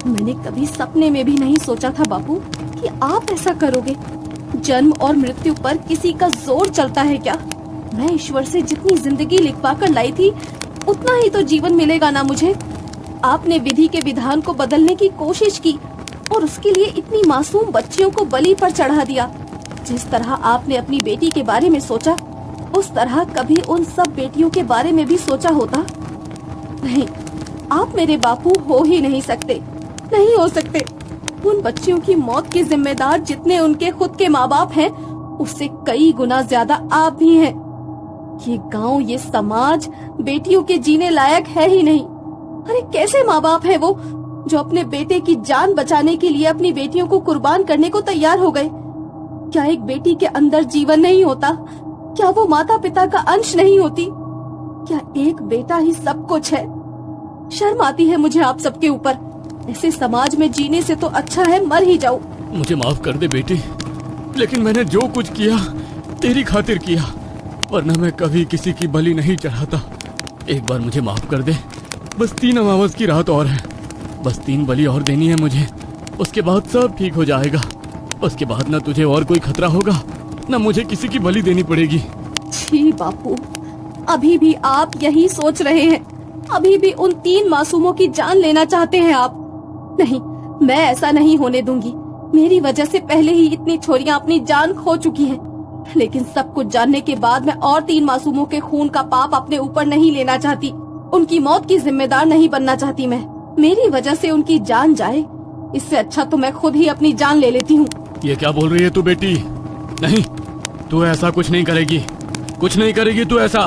मैंने कभी सपने में भी नहीं सोचा था बापू कि आप ऐसा करोगे। जन्म और मृत्यु पर किसी का जोर चलता है क्या? मैं ईश्वर से जितनी जिंदगी लिखवा कर लाई थी उतना ही तो जीवन मिलेगा ना मुझे। आपने विधि के विधान को बदलने की कोशिश की और उसके लिए इतनी मासूम बच्चियों को बलि पर चढ़ा दिया। जिस तरह आपने अपनी बेटी के बारे में सोचा, उस तरह कभी उन सब बेटियों के बारे में भी सोचा होता? नहीं, आप मेरे बापू हो ही नहीं सकते, नहीं हो सकते। उन बच्चियों की मौत के जिम्मेदार जितने उनके खुद के माँ बाप हैं, उससे कई गुना ज्यादा आप भी हैं। ये गांव, ये समाज बेटियों के जीने लायक है ही नहीं। अरे कैसे माँ बाप है वो जो अपने बेटे की जान बचाने के लिए अपनी बेटियों को कुर्बान करने को तैयार हो गए? क्या एक बेटी के अंदर जीवन नहीं होता? क्या वो माता पिता का अंश नहीं होती? क्या एक बेटा ही सब कुछ है? शर्म आती है मुझे आप सबके ऊपर। ऐसे समाज में जीने से तो अच्छा है मर ही जाऊं। मुझे माफ कर दे बेटी, लेकिन मैंने जो कुछ किया तेरी खातिर किया, वरना मैं कभी किसी की बलि नहीं चढ़ाता। एक बार मुझे माफ कर दे, बस 3 अमावस की रात और है, बस 3 बलि और देनी है मुझे, उसके बाद सब ठीक हो जाएगा। उसके बाद ना तुझे और कोई खतरा होगा, ना मुझे किसी की बलि देनी पड़ेगी। छी बापू, अभी भी आप यही सोच रहे हैं? अभी भी उन 3 मासूमों की जान लेना चाहते हैं आप? नहीं, मैं ऐसा नहीं होने दूंगी। मेरी वजह से पहले ही इतनी छोरियां अपनी जान खो चुकी हैं, लेकिन सब कुछ जानने के बाद मैं और 3 मासूमों के खून का पाप अपने ऊपर नहीं लेना चाहती। उनकी मौत की जिम्मेदार नहीं बनना चाहती मैं। मेरी वजह से उनकी जान जाए, इससे अच्छा तो मैं खुद ही अपनी जान ले लेती हूँ। ये क्या बोल रही है तू बेटी? नहीं, तू ऐसा कुछ नहीं करेगी, कुछ नहीं करेगी तू ऐसा।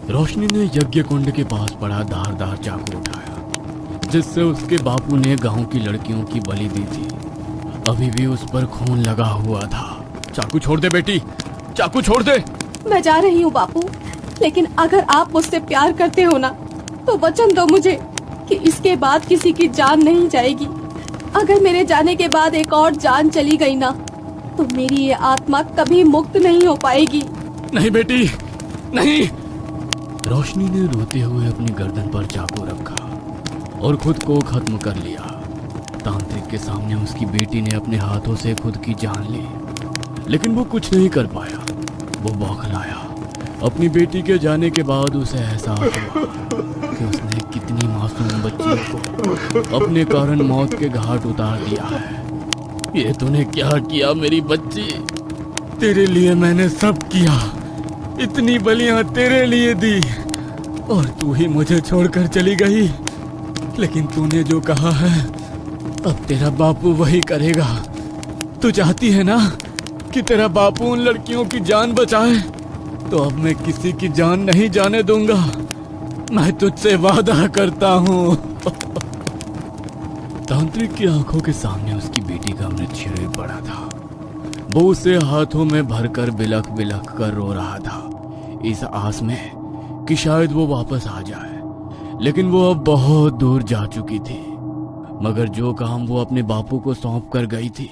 रोशनी ने यज्ञ कुंड के पास पड़ा धारदार चाकू उठाया, जिससे उसके बापू ने गांव की लड़कियों की बलि दी थी। अभी भी उस पर खून लगा हुआ था। चाकू छोड़ दे बेटी, चाकू छोड़ दे। मैं जा रही हूँ बापू, लेकिन अगर आप मुझसे प्यार करते हो ना, तो वचन दो मुझे कि इसके बाद किसी की जान नहीं जाएगी। अगर मेरे जाने के बाद एक और जान चली गई ना, तो मेरी ये आत्मा कभी मुक्त नहीं हो पाएगी। नहीं बेटी, नहीं। रोशनी ने रोते हुए अपनी गर्दन पर चाकू रखा और खुद को खत्म कर लिया। तांत्रिक के सामने उसकी बेटी ने अपने हाथों से खुद की जान ली, लेकिन वो कुछ नहीं कर पाया। वो बौखलाया। अपनी बेटी के जाने के बाद उसे एहसास हुआ कि उसने कितनी मासूम बच्ची को अपने कारण मौत के घाट उतार दिया है। ये तूने क्या किया मेरी बच्ची? तेरे लिए मैंने सब किया, इतनी बलियां तेरे लिए दी, और तू ही मुझे छोड़कर चली गई। लेकिन तूने जो कहा है, अब तेरा बापू वही करेगा। तू चाहती है ना कि तेरा बापू उन लड़कियों की जान बचाए, तो अब मैं किसी की जान नहीं जाने दूंगा। मैं तुझसे वादा करता हूँ। तांत्रिक की आंखों के सामने उसकी बेटी का मृत शरीर पड़ा था। वो उसे हाथों में भरकर बिलख बिलख कर रो रहा था, इस आस में कि शायद वो वापस आ जाए। लेकिन वो अब बहुत दूर जा चुकी थी। मगर जो काम वो अपने बापू को सौंप कर गई थी,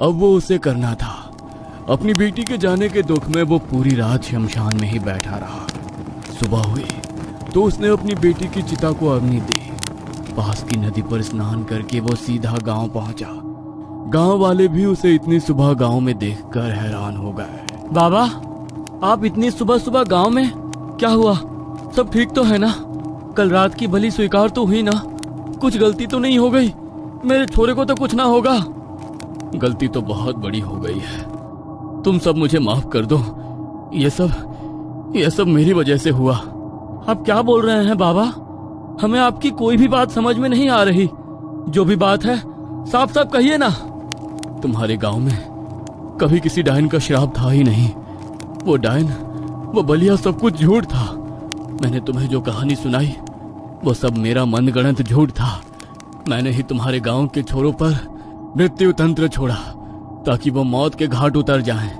अब वो उसे करना था। अपनी बेटी के जाने के दुख में वो पूरी रात शमशान में ही बैठा रहा। सुबह हुई तो उसने अपनी बेटी की चिता को अग्नि दी। पास की नदी पर स्नान करके वो सीधा गांव पहुंचा। गांव वाले भी उसे इतनी सुबह गांव में देखकर हैरान हो गए। बाबा, आप इतनी सुबह सुबह गांव में? क्या हुआ? सब ठीक तो है ना? कल रात की बलि स्वीकार तो हुई ना? कुछ गलती तो नहीं हो गई? मेरे छोरे को तो कुछ ना होगा? गलती तो बहुत बड़ी हो गई है, तुम सब मुझे माफ कर दो। ये सब मेरी वजह से हुआ। आप क्या बोल रहे हैं बाबा? हमें आपकी कोई भी बात समझ में नहीं आ रही। जो भी बात है साफ साफ कहिए ना। तुम्हारे गांव में कभी किसी डायन का श्राप था ही नहीं। वो डायन, वो बलिया, सब कुछ झूठ था। मैंने तुम्हें जो कहानी सुनाई वो सब मेरा मनगढ़ंत झूठ था। मैंने ही तुम्हारे गांव के छोरों पर मृत्यु तंत्र छोड़ा ताकि वो मौत के घाट उतर जाएं,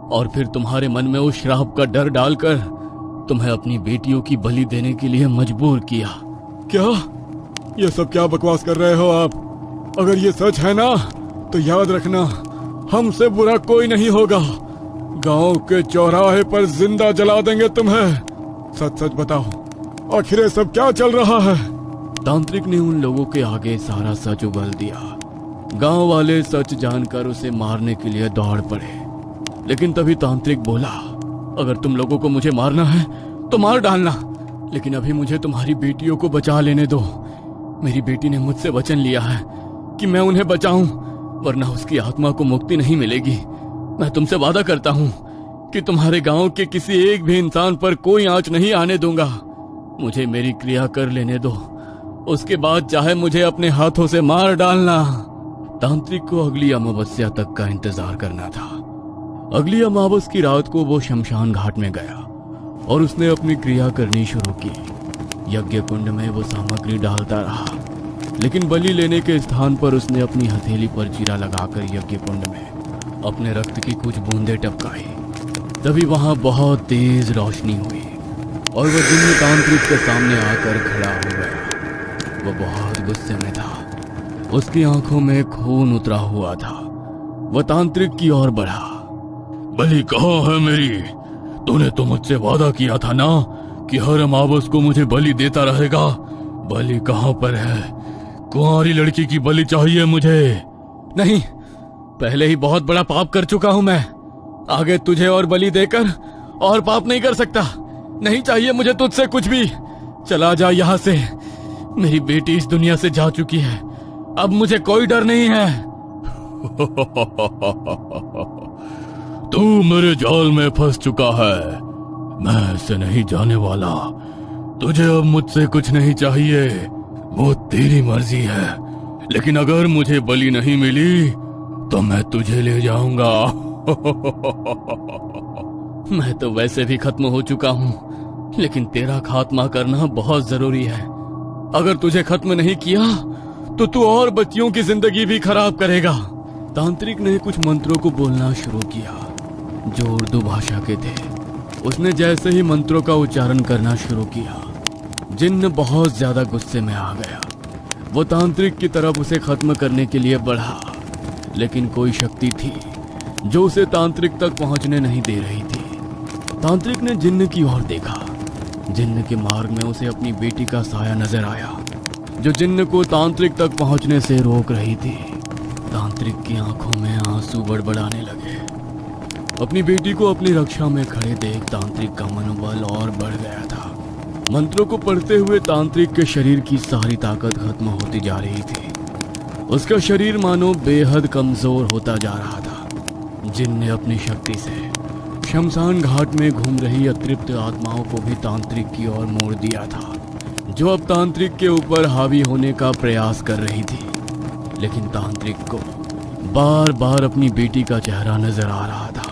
और फिर तुम्हारे मन में उस श्राप का डर डालकर तुम्हें अपनी बेटियों की बलि देने के लिए मजबूर किया। क्या ये सब क्या बकवास कर रहे हो आप? अगर ये सच है ना, तो याद रखना, हमसे बुरा कोई नहीं होगा। गांव के चौराहे पर जिंदा जला देंगे तुम्हें। सच सच बताओ, आखिर ये सब क्या चल रहा है? तांत्रिक ने उन लोगों के आगे सारा सच उगल दिया। गांव वाले सच जानकर उसे मारने के लिए दौड़ पड़े। लेकिन तभी तांत्रिक बोला, अगर तुम लोगों को मुझे मारना है तो मार डालना, लेकिन अभी मुझे तुम्हारी बेटियों को बचा लेने दो। मेरी बेटी ने मुझसे वचन लिया है कि मैं उन्हें बचाऊं, वरना उसकी आत्मा को मुक्ति नहीं मिलेगी। मैं तुमसे वादा करता हूं कि तुम्हारे गांव के किसी एक भी इंसान पर कोई आंच नहीं आने दूंगा। मुझे मेरी क्रिया कर लेने दो, उसके बाद चाहे मुझे अपने हाथों से मार डालना। तांत्रिक को अगली अमावस्या तक का इंतजार करना था। अगली अमावस की रात को वो शमशान घाट में गया और उसने अपनी क्रिया करनी शुरू की। यज्ञ कुंड में वो सामग्री डालता रहा, लेकिन बलि लेने के स्थान पर उसने अपनी हथेली पर चीरा लगाकर यज्ञ कुंड में अपने रक्त की कुछ बूंदें टपकाई। तभी वहां बहुत तेज रोशनी हुई और वह जिन्न तांत्रिक के सामने आकर खड़ा हो गया। वह बहुत गुस्से में था, उसकी आंखों में खून उतरा हुआ था। वह तांत्रिक की ओर बढ़ा। बलि कहाँ है मेरी? तूने तो मुझसे वादा किया था ना कि हर अमावस को मुझे बलि देता रहेगा। बलि कहाँ पर है? कुंवारी लड़की की बलि चाहिए मुझे। नहीं, पहले ही बहुत बड़ा पाप कर चुका हूं मैं। आगे तुझे और बलि देकर और पाप नहीं कर सकता। नहीं चाहिए मुझे तुझसे कुछ भी। चला जा यहाँ से। मेरी बेटी इस दुनिया से जा चुकी है, अब मुझे कोई डर नहीं है। तू मेरे जाल में फंस चुका है, मैं ऐसे नहीं जाने वाला। तुझे अब मुझसे कुछ नहीं चाहिए, वो तेरी मर्जी है। लेकिन अगर मुझे बलि नहीं मिली तो मैं तुझे ले जाऊंगा। मैं तो वैसे भी खत्म हो चुका हूँ, लेकिन तेरा खात्मा करना बहुत जरूरी है। अगर तुझे खत्म नहीं किया तो तू और बच्चियों की जिंदगी भी खराब करेगा। तांत्रिक ने कुछ मंत्रों को बोलना शुरू किया जो उर्दू भाषा के थे। उसने जैसे ही मंत्रों का उच्चारण करना शुरू किया, जिन्न बहुत ज्यादा गुस्से में आ गया। वो तांत्रिक की तरफ उसे खत्म करने के लिए बढ़ा, लेकिन कोई शक्ति थी जो उसे तांत्रिक तक पहुंचने नहीं दे रही थी। तांत्रिक ने जिन्न की ओर देखा। जिन्न के मार्ग में उसे अपनी बेटी का साया नजर आया, जो जिन्न को तांत्रिक तक पहुंचने से रोक रही थी। तांत्रिक की आंखों में आंसू बड़बड़ाने लगे। अपनी बेटी को अपनी रक्षा में खड़े देख तांत्रिक का मनोबल और बढ़ गया था। मंत्रों को पढ़ते हुए तांत्रिक के शरीर की सारी ताकत खत्म होती जा रही थी। उसका शरीर मानो बेहद कमजोर होता जा रहा था। जिन्न ने अपनी शक्ति से शमशान घाट में घूम रही अतृप्त आत्माओं को भी तांत्रिक की ओर मोड़ दिया था, जो अब तांत्रिक के ऊपर हावी होने का प्रयास कर रही थी। लेकिन तांत्रिक को बार बार अपनी बेटी का चेहरा नजर आ रहा था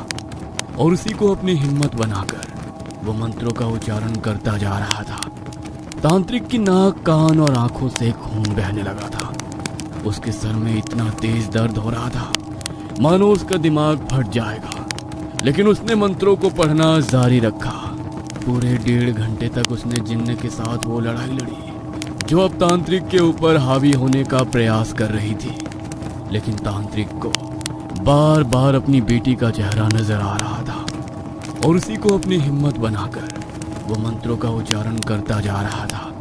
और उसी को अपनी हिम्मत बनाकर वो मंत्रों का उच्चारण करता जा रहा था। तांत्रिक की नाक, कान और आंखों से खून बहने लगा था। उसके सर में इतना तेज दर्द हो रहा था मानो उसका दिमाग फट जाएगा, लेकिन उसने मंत्रों को पढ़ना जारी रखा। पूरे 1.5 घंटे तक उसने जिन्न के साथ वो लड़ाई लड़ी जो अब तांत्रिक के ऊपर हावी होने का प्रयास कर रही थी। लेकिन तांत्रिक को बार बार अपनी बेटी का चेहरा नजर आ रहा था और उसी को अपनी हिम्मत बनाकर वो मंत्रों का उच्चारण करता जा रहा था।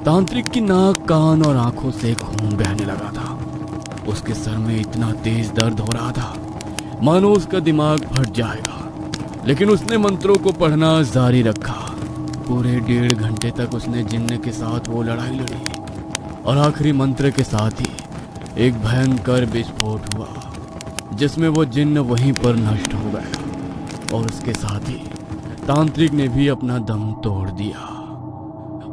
तांत्रिक की नाक, कान और आंखों से खून बहने लगा था। उसके सर में इतना तेज दर्द हो रहा था मानो उसका दिमाग फट जाएगा, लेकिन उसने मंत्रों को पढ़ना जारी रखा। पूरे 1.5 घंटे तक उसने जिन्न के साथ वो लड़ाई लड़ी और आखिरी मंत्र के साथ ही एक भयंकर विस्फोट हुआ, जिसमें वो जिन्न वहीं पर नष्ट हो गया और उसके साथ ही तांत्रिक ने भी अपना दम तोड़ दिया।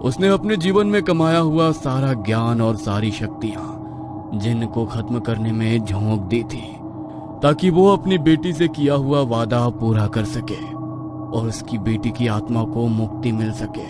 उसने अपने जीवन में कमाया हुआ सारा ज्ञान और सारी शक्तियां जिन्न को खत्म करने में झोंक दी थी, ताकि वो अपनी बेटी से किया हुआ वादा पूरा कर सके और उसकी बेटी की आत्मा को मुक्ति मिल सके।